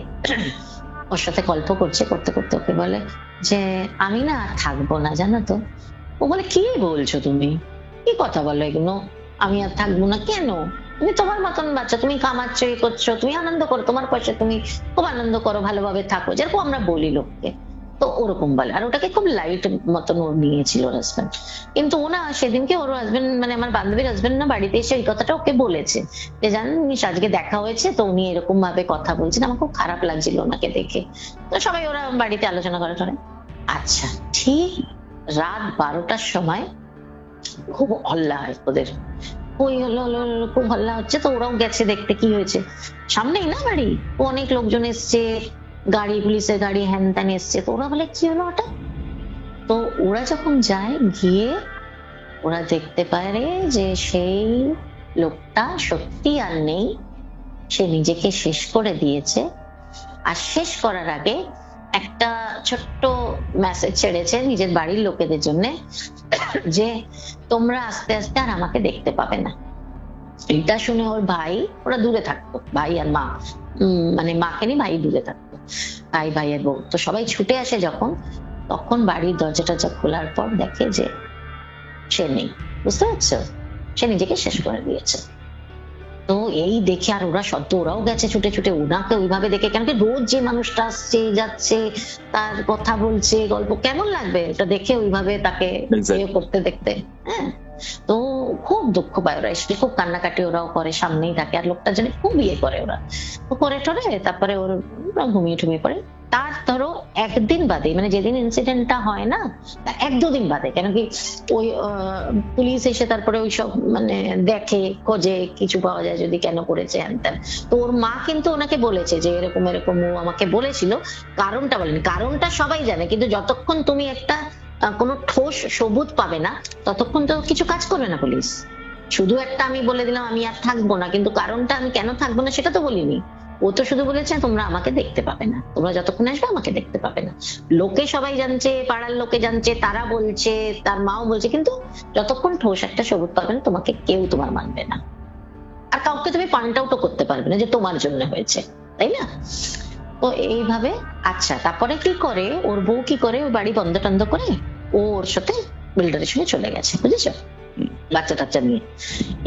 ওর সাথে গল্প করছে, করতে করতে ওকে বলে যে আমি না আর থাকবো না, জানো তো। ও বলে কি বলছো তুমি, কি কথা বলো এগুলো, আমি আর থাকবো না কেন? তুমি তোমার মতন বাচ্চা, তুমি কামাচ্ছ, এ করছো, তুমি আনন্দ করো, তোমার পয়সা তুমি খুব আনন্দ করো, ভালোভাবে থাকো, যেরকম আমরা বলি লোককে। তো ওরকম বলে, আর ওটাকে খুব লাইট মতন ওর নিয়েছিল ওর হাজবেন্ড। কিন্তু ও না সেদিনকে ওর হাজবেন্ড মানে আমার বান্ধবীর হাজবেন্ড না বাড়িতে এসে এই কথাটা ওকে বলেছে যে জানেন আজকে দেখা হয়েছে তো উনি এরকম ভাবে কথা বলছেন, আমার খুব খারাপ লাগছিল ওনাকে দেখে। তো সবাই ওরা বাড়িতে আলোচনা করে টরে। আচ্ছা, ঠিক রাত 12টার সময় খুব হল্লা হয় ওদের, ওই হলো হলো হলো, খুব হল্লা হচ্ছে। তো ওরাও গেছে দেখতে কি হয়েছে, সামনেই না বাড়ি, অনেক লোকজন এসছে, গাড়ি, পুলিশের গাড়ি, হ্যান ত্যান এসছে। তো ওরা বলে কি হলো হঠাৎ? তো ওরা যখন যায়, গিয়ে ওরা দেখতে পারে যে সেই লোকটা সত্যি আর নেই, সে নিজেকে শেষ করে দিয়েছে। আর শেষ করার আগে একটা ছোট্ট মেসেজ ছেড়েছে নিজের বাড়ির লোকেদের জন্য, যে তোমরা আস্তে আস্তে আর আমাকে দেখতে পাবে না। এটা শুনে ওর ভাই, ওরা দূরে থাকতো, ভাই আর মা, মানে মাকে নিয়ে ভাই দূরে থাকতো, ভাই ভাইয়ের বউ। তো সবাই ছুটে আসে যখন, তখন বাড়ির দরজাটা খোলার পর দেখে যে সে নেই। বুঝতে পারছো, সে নিজেকে শেষ করে দিয়েছে। তো এই দেখে আর ওরা সদ্য ওরাও গেছে ছুটে ছুটে ওনাকে ওইভাবে দেখে, কেন কি রোজ যে মানুষটা আসছে যাচ্ছে, তার কথা বলছে, গল্প, কেমন লাগবে এটা দেখে ওইভাবে তাকে ইয়ে করতে দেখতে। হ্যাঁ, তো খুব দুঃখ পায় ওরা, এসে খুব কান্নাকাটি ওরাও করে, সামনেই থাকে। আর লোকটা জানে খুব ইয়ে করে ওরা, করে টরে তারপরে ওরা ঘুমিয়ে টুমিয়ে পড়ে। তার ধরো একদিন বাদে, মানে যেদিন ইনসিডেন্টটা হয় না, এক দুদিন বাদে, কেন কি ওই পুলিশ এসে তারপরে ওই সব মানে দেখে, খোঁজে, কিছু পাওয়া যায় যদি, কেন করেছে হ্যান ত্যান। তো ওর মা কিন্তু ওনাকে বলেছে যে এরকম এরকম ও আমাকে বলেছিল, কারণটা বলেনি। কারণটা সবাই জানে, কিন্তু যতক্ষণ তুমি একটা কোনো ঠোস সবুত পাবে না ততক্ষণ তো কিছু কাজ করবে না পুলিশ। শুধু একটা আমি বলে দিলাম আমি আর থাকবো না, কিন্তু কারণটা আমি কেন থাকবো না সেটা তো বলিনি। ও তো শুধু বলেছে তোমরা আমাকে দেখতে পাবে না, তোমরা যতক্ষণ আসবে আমাকে দেখতে পাবে না। লোকে সবাই জানছে, পাড়ার লোকে জানছে, তারা বলছে, তার মাও বলছে, কিন্তু যতক্ষণ ঠোস একটা সবুত পাবে না তোমাকে কেউ তোমার মানবে না। আর কাউকে তুমি পয়েন্ট আউটও করতে পারবে না যে তোমার জন্য হয়েছে, তাই না? তো এইভাবে। আচ্ছা, তারপরে কি করে ওর বউ, কি করে ওই বাড়ি বন্ধ টন্ধ করে ওর সাথে বিল্ডারের সঙ্গে চলে গেছে, বুঝেছো, বাচ্চা টাচ্চা নিয়ে।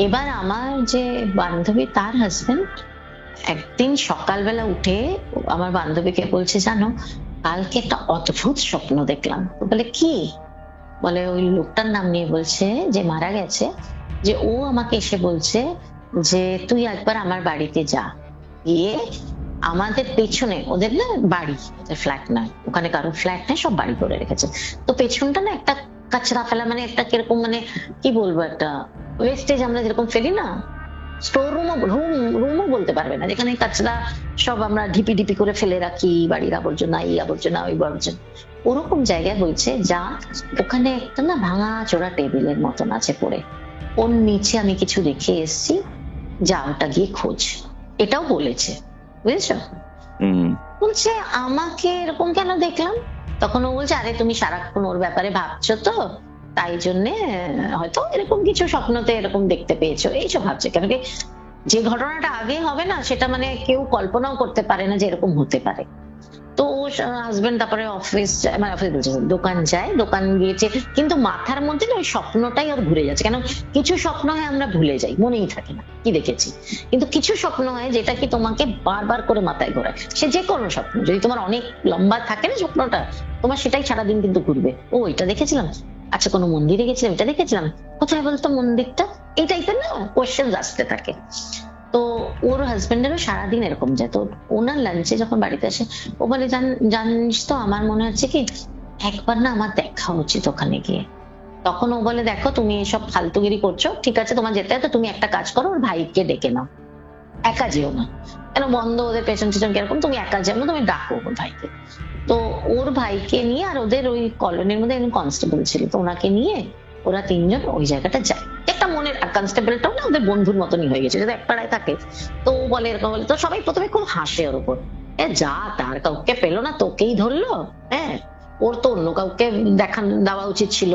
এবার আমার যে বান্ধবী, তার হাজবেন্ড একদিন সকালবেলা উঠে আমার বান্ধবীকে বলছে, জানো কালকে একটা অদ্ভুত স্বপ্ন দেখলাম। বলে কি? বলে ওই লোকটার নাম নিয়ে বলছে যে মারা গেছে, যে ও আমাকে এসে বলছে যে তুই একবার আমার বাড়িতে যা, গিয়ে আমাদের পেছনে, ওদের না বাড়ি, ওদের ফ্ল্যাট নয়, ওখানে কারো ফ্ল্যাট নেই, সব বাড়ি করে রেখেছে। তো পেছনটা না একটা কাচরা ফেলা, মানে একটা কিরকম, মানে কি বলবো, একটা ওয়েস্টেজ আমরা যেরকম ফেলি না, স্টোর রুমও বলতে পারবে না, যেখানে কাচরা সব আমরা ঢিপি ঢিপি করে ফেলে রাখি, বাড়ির আবর্জনা, এই আবর্জনা, ওই আবর্জনা, ওরকম জায়গায় বলছে যা। ওখানে একটা না ভাঙা চোরা টেবিলের মতন আছে পড়ে, ওর নিচে আমি কিছু রেখে এসছি, যা ওটা গিয়ে খোঁজ। এটাও বলেছে, বুঝেছো? বলছে আমাকে এরকম কেন দেখলাম? তখন ও বলছে আরে তুমি সারাক্ষণ ওর ব্যাপারে ভাবছো তো, তাই জন্যে হয়তো এরকম কিছু স্বপ্নতে এরকম দেখতে পেয়েছো, এইসব ভাবছে। কেন কি যে ঘটনাটা আগে হবে না, সেটা মানে কেউ কল্পনাও করতে পারে না যে এরকম হতে পারে। তো হাজবেন্ড তারপরে অফিস, মানে অফিস বলছে দোকান যায়, দোকান গিয়েছে, কিন্তু মাথার মধ্যে না ওই স্বপ্নটাই ওর ঘুরে যাচ্ছে। কেন কিছু স্বপ্ন হয় আমরা ভুলে যাই, মনেই থাকে না কি দেখেছি, কিন্তু কিছু স্বপ্ন হয় যেটা কি তোমাকে বারবার করে মাথায় ঘোরায়। সে যে কোনো স্বপ্ন, যদি তোমার অনেক লম্বা থাকে না স্বপ্নটা, তোমার সেটাই সারাদিন কিন্তু ঘুরবে। ও এটা দেখেছিলাম, আচ্ছা কোনো মন্দিরে গেছিলাম, এটা দেখেছিলাম, কোথায় বলতো মন্দিরটা, এই টাইপের না কোয়েশ্চেন আসতে থাকে। তো ওর হাজবেন্ডেরও সারাদিন এরকম যায়। তো ওনার লাঞ্চে যখন বাড়িতে আসে, ও বলে জানিস তো আমার মনে হচ্ছে কি একবার না আমার দেখা উচিত ওখানে গিয়ে। তখন ও বলে দেখো তুমি এসব ফালতুগিরি করছো, ঠিক আছে তোমার যেতে হয় তো তুমি একটা কাজ করো, ওর ভাইকে ডেকে নাও, একা যেও না, কেন বন্ধ ওদের পেছন পেছন কিরকম, তুমি একা যেও না, তুমি ডাকো ওর ভাইকে। তো ওর ভাইকে নিয়ে, আর ওদের ওই কলোনির মধ্যে একজন কনস্টেবল ছিল, তো ওনাকে নিয়ে ওরা তিনজন ওই জায়গাটা যায়। একটা মনের কনস্টেবলটাও না ওদের বন্ধুর মতনই হয়ে গেছে, যদি এক পাড়ায় থাকে। তো বলে এরকম বলে, তো সবাই প্রথমে খুব হাসে ওর উপর, যা তার কাউকে পেলো না, তোকেই ধরলো, হ্যাঁ ওর তো অন্য কাউকে দেওয়া উচিত ছিল,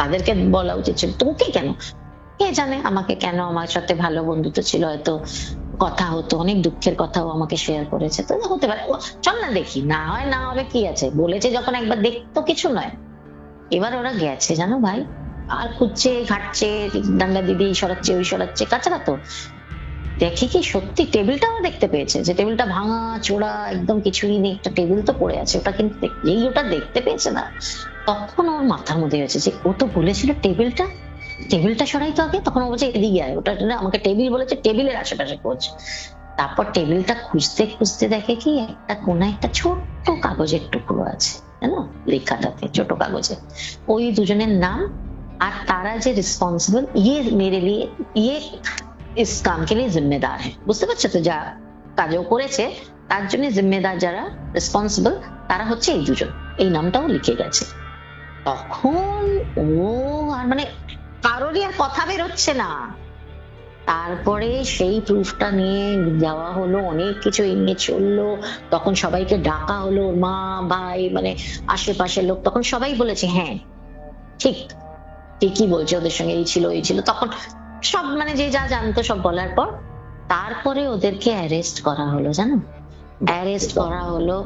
তাদেরকে বলা উচিত ছিল, তোকে কেন? কে জানে আমাকে কেন, আমার সাথে ভালো বন্ধুত্ব ছিল হয়তো, কথা হতো, অনেক দুঃখের কথাও আমাকে শেয়ার করেছে। তো হতে পারে, চল না দেখি, না হয় না হবে, কি আছে, বলেছে যখন একবার, দেখতো কিছু নয়। এবার ওরা গেছে জানো ভাই, আর খুঁজছে ঘাটছে, ডান্ডা দিদি সরাচ্ছে, ওই সরাচ্ছে, কাছাড়া তো দেখে কি সত্যি টেবিলটাও দেখতে পেয়েছে, যে টেবিলটা ভাঙা চোরা একদম কিছুই নেই, একটা টেবিল তো পড়ে আছে, ওটা কিন্তু এই ওটা দেখতে পেয়েছে না, তখন ওর মাথার মধ্যে হয়েছে যে ও তো বলেছিল টেবিলটা সরাই তো আগে, তখন ও বলছে এদিকে আয়, ওটা আমাকে টেবিল বলেছে, টেবিলের আশেপাশে খোঁজ। তারপর টেবিলটা খুঁজতে খুঁজতে দেখে কি একটা কোনায় একটা ছোট্ট কাগজের টুকরো আছে, জানো, লেখাটাতে ছোট কাগজে ওই দুজনের নাম, আর তারা যে রেসপন্সিবল, ইয়ে মেরে লিয়ে, ইয়ে ইস কাম কে লিয়ে জিম্মেদার হ্যাঁ, বুঝতে পারছো তো, যা কাজও করেছে তার জন্য জিম্মেদার, যারা রেসপন্সিবল তারা হচ্ছে এই দুজন, এই নামটাও লিখে গেছে। তখন ও আর মানে কারোরই আর কথা বেরোচ্ছে না। তারপরে সেই প্রুফটা নিয়ে যাওয়া হলো, অনেক কিছু নিয়ে চললো, তখন সবাইকে ডাকা হলো, মা ভাই মানে আশেপাশের লোক, তখন সবাই বলেছে হ্যাঁ ঠিক ঠিকই বলছে, ওদের সঙ্গে এই ছিল এই ছিল, তখন সব মানে যে যা জানতো সব বলার পর তারপরে ওদেরকে অ্যারেস্ট করা হলো, জানো, অ্যারেস্ট করা হলো,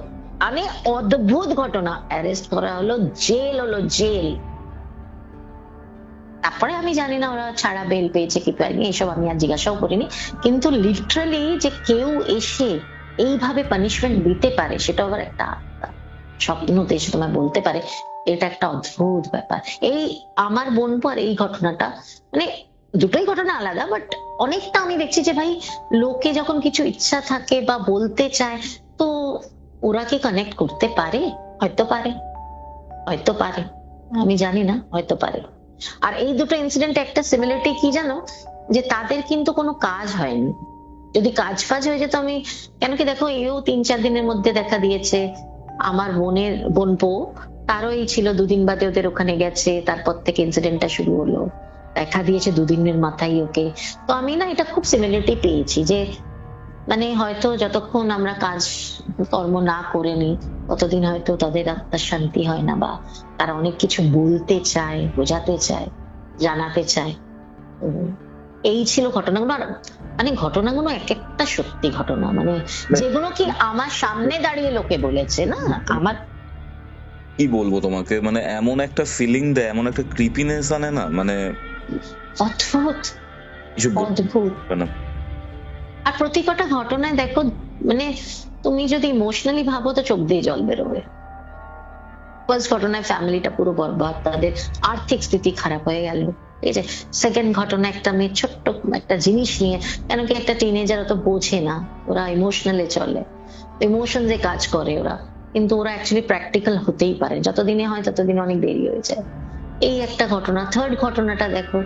মানে অদ্ভুত ঘটনা, অ্যারেস্ট করা হলো, জেল হলো, জেল। তারপরে আমি জানি না ওরা ছাড়া বেল পেয়েছে কি পায়নি, এসব আমি আর জিজ্ঞাসাও করিনি, কিন্তু লিটারালি যে কেউ এসে এইভাবে পানিশমেন্ট দিতে পারে, সেটা আবার একটা স্বপ্নতে এসে তোমায় বলতে পারে, এটা একটা অদ্ভুত ব্যাপার। এই আমার বোনপো আর এই ঘটনাটা, মানে দুটোই ঘটনা আলাদা, বাট অনেকটা আমি দেখছি যে ভাই লোকে যখন কিছু ইচ্ছা থাকে বা বলতে চায়, তো ওরা কি কানেক্ট করতে পারে, হয়তো পারে, হয়তো পারে, আমি জানি না, হয়তো পারে। আর এই দুটো ইনসিডেন্ট একটা সিমিলারিটি কি জানো, যে তাদের কিন্তু কোনো কাজ হয়নি, যদি কাজ ফাজ হয়ে যেত, আমি কেন কি দেখো, এও 3-4 দিনের মধ্যে দেখা দিয়েছে, আমার বোনপো তারও এই ছিল, 2 দিন বাদে ওদের ওখানে গেছে, তারপর থেকে ইনসিডেন্টটা শুরু হলো, দেখা দিয়েছে 2 দিনের মাথায় ওকে। তো আমি না এটা খুব সিমিলারিটি পেয়েছি, যে মানে হয়তো যতক্ষণ আমরা কাজ কর্ম না করে নি, ততদিন হয়তো তাদের আত্মার শান্তি হয় না, বা তারা অনেক কিছু বলতে চায়, বোঝাতে চায়, জানাতে চায়। এই ছিল ঘটনাগুলো। আর মানে ঘটনাগুলো এক একটা সত্যি ঘটনা, মানে যেগুলো কি আমার সামনে দাঁড়িয়ে লোকে বলেছে না, আমার কি বলবো তোমাকে, মানে এমন একটা ফিলিং দেয়, এমন একটা ক্রিপিনেস আনে না, মানে অদ্ভুত কিছু অদ্ভুত। আর প্রতি কটা ঘটনায় দেখো, মানে তুমি যদি ইমোশনালি ভাবো তো চোখ দিয়ে জল বেরোবে। ফার্স্ট ঘটনায় ফ্যামিলিটা পুরো বরবাদ, তাদের আর্থিক স্থিতি খারাপ হয়ে গেল, ঠিক আছে। সেকেন্ড ঘটনা একটা মেয়ে ছোট্ট একটা জিনিস নিয়ে, কেন কি একটা টিনেজার তো বোঝে না, ওরা ইমোশনালে চলে, ইমোশন যে কাজ করে ওরা, কিন্তু ওরা অ্যাকচুয়ালি প্র্যাকটিক্যাল হতেই পারে, যতদিনে হয় ততদিন অনেক দেরি হয়ে যায়। এই একটা ঘটনা। থার্ড ঘটনাটা দেখো,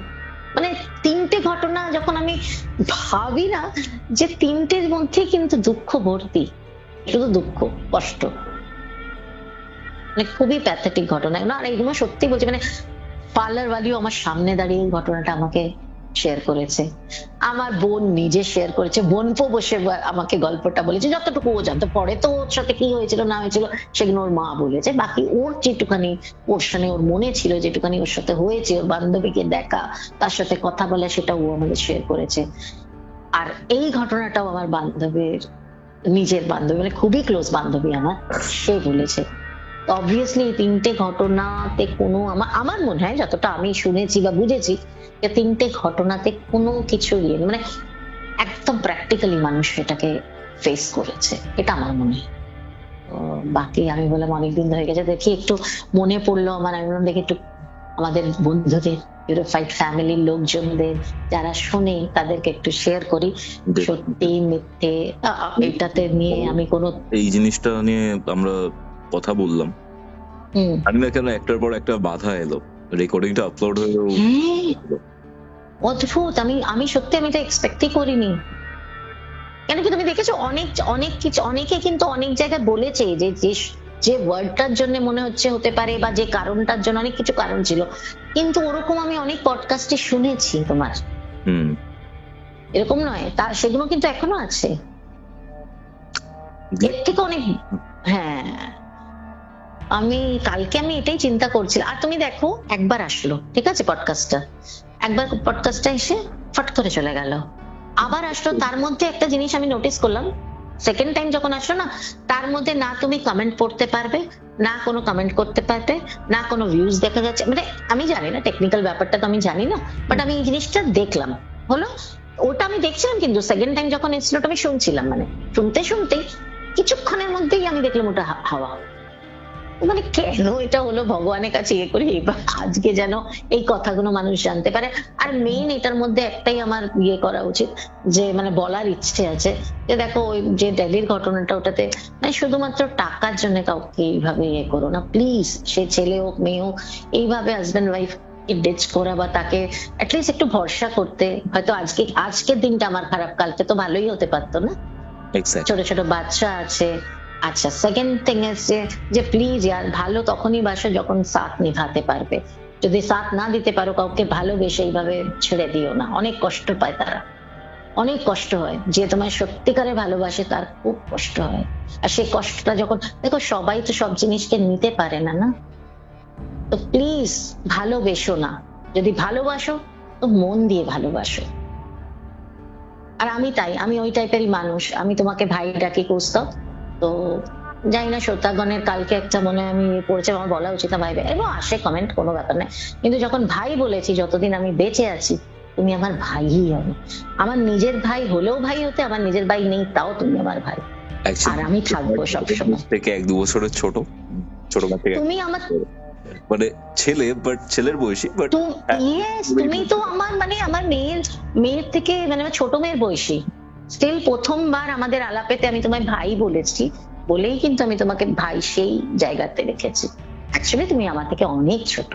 মানে 3টে ঘটনা যখন আমি ভাবি না, যে 3টের মধ্যে কিন্তু দুঃখ ভর্তি, শুধু দুঃখ কষ্ট, মানে খুবই প্যাথেটিক ঘটনা। আর এইগুলো সত্যি বলছি, মানে পার্লার ওয়ালিও আমার সামনে দাঁড়িয়ে ঘটনাটা আমাকে শেয়ার করেছে, আমার বোন নিজে শেয়ার করেছে, বোনপো বসে আমাকে গল্পটা বলেছে, যতটুকু ও জানতো। পরে তো ওর সাথে কি হয়েছিল না হয়েছিল সেগুলো ওর মা বলেছে, বাকি ওর যেটুখানি পোর্শনে ওর মনে ছিল, যেটুখানি ওর সাথে হয়েছে, ওর বান্ধবীকে দেখা, তার সাথে কথা বলা, সেটা ও আমাদের শেয়ার করেছে। আর এই ঘটনাটাও আমার বান্ধবীর, নিজের বান্ধবী, মানে খুবই ক্লোজ বান্ধবী আমার, সে বলেছে। অবভিয়াসলি এই 3টে ঘটনাতে কোনো আমার মনে হয়, যতটা আমি শুনেছি বা বুঝেছি, যে 3টে ঘটনাতে কোনো কিছু ইয়ে নেই, মানে একদম প্র্যাকটিক্যালি মানুষ এটাকে ফেস করেছে, এটা আমার মনে হয়। বাকি আমি বললাম অনেকদিন হয়ে গেছে, দেখি একটু মনে পড়লো আমার, আমি দেখি একটু আমাদের বন্ধুদের, ইউরোফাইড ফ্যামিলির লোকজনদের যারা শোনে তাদেরকে একটু শেয়ার করি, সত্যি মিথ্যে এটাতে নিয়ে আমি কোনো, এই জিনিসটা নিয়ে আমরা কথা বললাম, আমি না কেন একটার পর একটা বাধা এলো, রেকর্ডিংটা আপলোড হয়ে অদ্ভুত। আমি সত্যি আমি তো এক্সপেক্টই করিনি, কেন কি তুমি দেখেছো অনেক কিছু, অনেকে কিন্তু অনেক জায়গায় বলেছে যে যে ওয়ার্ডটার জন্য মনে হচ্ছে হতে পারে, বা যে কারণটার জন্য, অনেক কিছু কারণ ছিল, কিন্তু ওরকম আমি অনেক পডকাস্টে শুনেছি তোমার, এরকম নয়, সেগুলো কিন্তু এখনো আছে, এর থেকে অনেক। হ্যাঁ, কালকে আমি এটাই চিন্তা করছিলাম। আর তুমি দেখো, একবার আসলো, ঠিক আছে, একবার পডকাস্টটা এসে ফট করে চলে গেল, আবার আসলো, তার মধ্যে একটা জিনিস আমি নোটিস করলাম, সেকেন্ড টাইম যখন আসলো না, তার মধ্যে না তুমি কমেন্ট পড়তে পারবে, না কোনো কমেন্ট করতে পারবে, না কোনো ভিউজ দেখা যাচ্ছে, মানে আমি জানি না টেকনিক্যাল ব্যাপারটা, তো আমি জানি না, বাট আমি এই জিনিসটা দেখলাম হলো। ওটা আমি দেখছিলাম, কিন্তু সেকেন্ড টাইম যখন এসেছিল ওটা আমি শুনছিলাম, মানে শুনতে শুনতেই কিছুক্ষণের মধ্যেই আমি দেখলাম ওটা হাওয়া। মানে কেন এটা হলো, ভগবানের কাছে ইয়ে করি, এবার আজকে যেন এই কথাগুলো মানুষ জানতে পারে। আর মেইন এটার মধ্যে একটাই আমার ইয়ে করা উচিত, যে মানে বলার ইচ্ছে আছে, যে দেখো ওই যে দিল্লির ঘটনাটা, ওটাতে মানে শুধুমাত্র টাকার জন্য কাউকে এইভাবে ইয়ে করো না প্লিজ। সে ছেলে হোক মেয়ে হোক, এইভাবে হাজবেন্ড ওয়াইফ ডিচ করা বা তাকে অ্যাটলিস্ট একটু ভরসা করতে, হয়তো আজকের দিনটা আমার খারাপ, কালকে তো ভালোই হতে পারতো না। এক্স্যাক্ট। ছোট ছোট বাচ্চা আছে। আচ্ছা, সেকেন্ড থিং যে প্লিজ ইয়ার, ভালো তখনই বাসো যখন সাথ নিভাতে পারবে। যদি সাথ না দিতে পারো কাউকে ভালোবেসে এইভাবে ছেড়ে দিও না, অনেক কষ্ট পায় তারা, অনেক কষ্ট হয়। যে তোমায় সত্যিকারে ভালোবাসে তার খুব কষ্ট হয়। আর সেই কষ্টটা যখন, দেখো সবাই তো সব জিনিসকে নিতে পারে না, না? তো প্লিজ ভালোবেসো না, যদি ভালোবাসো তো মন দিয়ে ভালোবাসো। আর আমি ওই টাইপেরই মানুষ, আমি তোমাকে ভাই ডাকি কৌস্তব। তো জানি না শ্রোতাগণের কালকে একটা মনে হয় আমি পড়েছে, আমার বলা উচিত না ভাই ভাই, এবং আসে কমেন্ট, কোনো ব্যাপার নেই, কিন্তু যখন ভাই বলেছি, যতদিন আমি বেঁচে আছি তুমি আমার ভাইই হবে। আমার নিজের ভাই হলেও ভাই হতে, আমার নিজের ভাই নেই তাও তুমি আমার ভাই, আর আমি থাকবো সবসময়। থেকে 1-2 বছরের ছোট থেকে তুমি আমার মানে ছেলে, বাট ছেলের বয়সী, বাট তুমি তো আমার মানে আমার মেয়ের থেকে মানে আমার ছোট মেয়ের বয়সী। স্টিল প্রথমবার আমাদের আলাপেতে আমি তোমায় ভাই বলেছি, বলেই কিন্তু আমি তোমাকে ভাই সেই জায়গাতে রেখেছি। অ্যাকচুয়ালি তুমি আমার থেকে অনেক ছোট,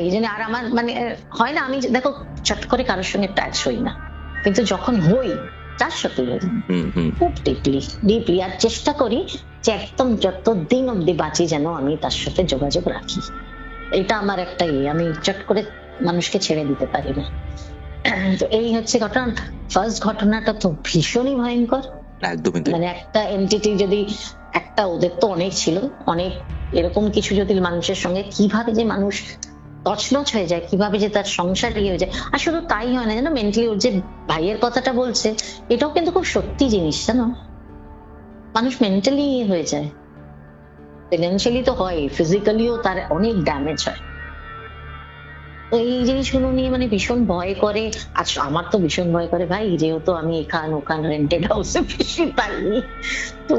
এই জন্য। আর আমার মানে হয় না, আমি দেখো চট করে কারোর সঙ্গে টাচ হই না, কিন্তু যখন হই তার সাথে খুব ডিপলি, আর চেষ্টা করি যে একদম যতদিন অব্দি বাঁচি যেন আমি তার সাথে যোগাযোগ রাখি। এটা আমার একটা আমি চট করে মানুষকে ছেড়ে দিতে পারি না। তো এই হচ্ছে ঘটনা। ফার্স্ট ঘটনাটা তো ভীষণই ভয়ঙ্কর, একদমই মানে একটা এন্টিটি যদি একটা, ওদের তো অনেক ছিল, অনেক এরকম কিছু যদি মানুষের সঙ্গে, কিভাবে যে মানুষ তছনছ হয়ে যায়, কিভাবে যে তার সংসার ইয়ে হয়ে যায়। আর শুধু তাই হয় না, জানো, মেন্টালি ওর যে ভাইয়ের কথাটা বলছে, এটাও কিন্তু খুব সত্যি জিনিস, জানো, মানুষ মেন্টালি হয়ে যায়, ফিনান্সিয়ালি তো হয়, ফিজিক্যালিও তার অনেক ড্যামেজ হয়। তো এই জিনিসগুলো নিয়ে মানে ভীষণ ভয় করে। আচ্ছা, আমার তো ভীষণ ভয় করে ভাই, যেহেতু আমি ওখান রেন্টেড হাউসে বেশি পাইনি, তো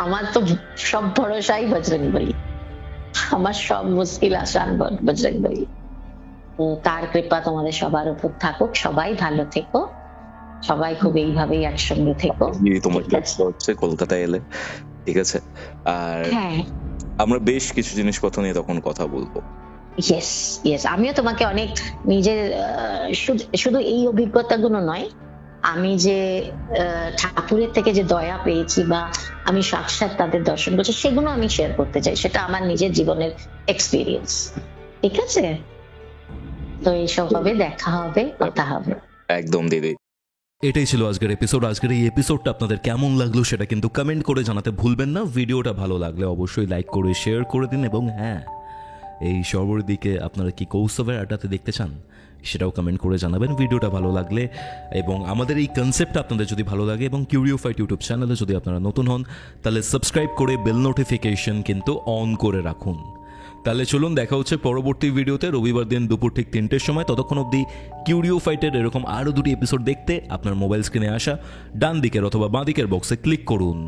আমার তো সব ভরসাই বজরং বলি, আমার সব মুশকিল আসান বজরং বলি। তো তার কৃপা তোমাদের সবার উপর থাকুক, সবাই ভালো থেকো, সবাই খুব এইভাবেই একসঙ্গে থেকো। তোমার হচ্ছে কলকাতায় এলে, ঠিক আছে? আর হ্যাঁ, আমরা বেশ কিছু জিনিসপত্র নিয়ে তখন কথা বলবো। ইয়েস, আমিও তোমাকে অনেক নিজের শুধু এই অভিজ্ঞতাগুলো নয়, আমি যে ঠাকুরের থেকে যে দয়া পেয়েছি বা আমি সাক্ষাৎ তাদের দর্শন করছি, সেগুলো আমি শেয়ার করতে চাই, সেটা আমার নিজের জীবনের এক্সপিরিয়েন্স। ঠিক আছে? তো এইসব হবে, দেখা হবে, কথা হবে। একদম দিদি। এটাই ছিল আজকের এপিসোড। আজকের এই এপিসোডটা আপনাদের কেমন লাগলো সেটা কিন্তু কমেন্ট করে জানাতে ভুলবেন না। ভিডিওটা ভালো লাগলে অবশ্যই লাইক করে শেয়ার করে দিন, এবং হ্যাঁ, এই সর্বর দিকে আপনারা কি কৌস্তবের আড্ডাতে দেখতে চান সেটাও কমেন্ট করে জানাবেন ভিডিওটা ভালো লাগলে। এবং আমাদের এই কনসেপ্টটা আপনাদের যদি ভালো লাগে, এবং কিউরিওফাইট ইউটিউব চ্যানেলে যদি আপনারা নতুন হন, তাহলে সাবস্ক্রাইব করে বেল নোটিফিকেশন কিন্তু অন করে রাখুন। তাহলে চলুন, দেখা হচ্ছে পরবর্তী ভিডিওতে রবিবার দিন দুপুর ঠিক 3টের সময়। ততক্ষণ অবধি কিউরিওফাইটের এরকম আরও 2টি এপিসোড দেখতে আপনার মোবাইল স্ক্রিনে আসা ডান দিকের অথবা বাঁ দিকের বক্সে ক্লিক করুন।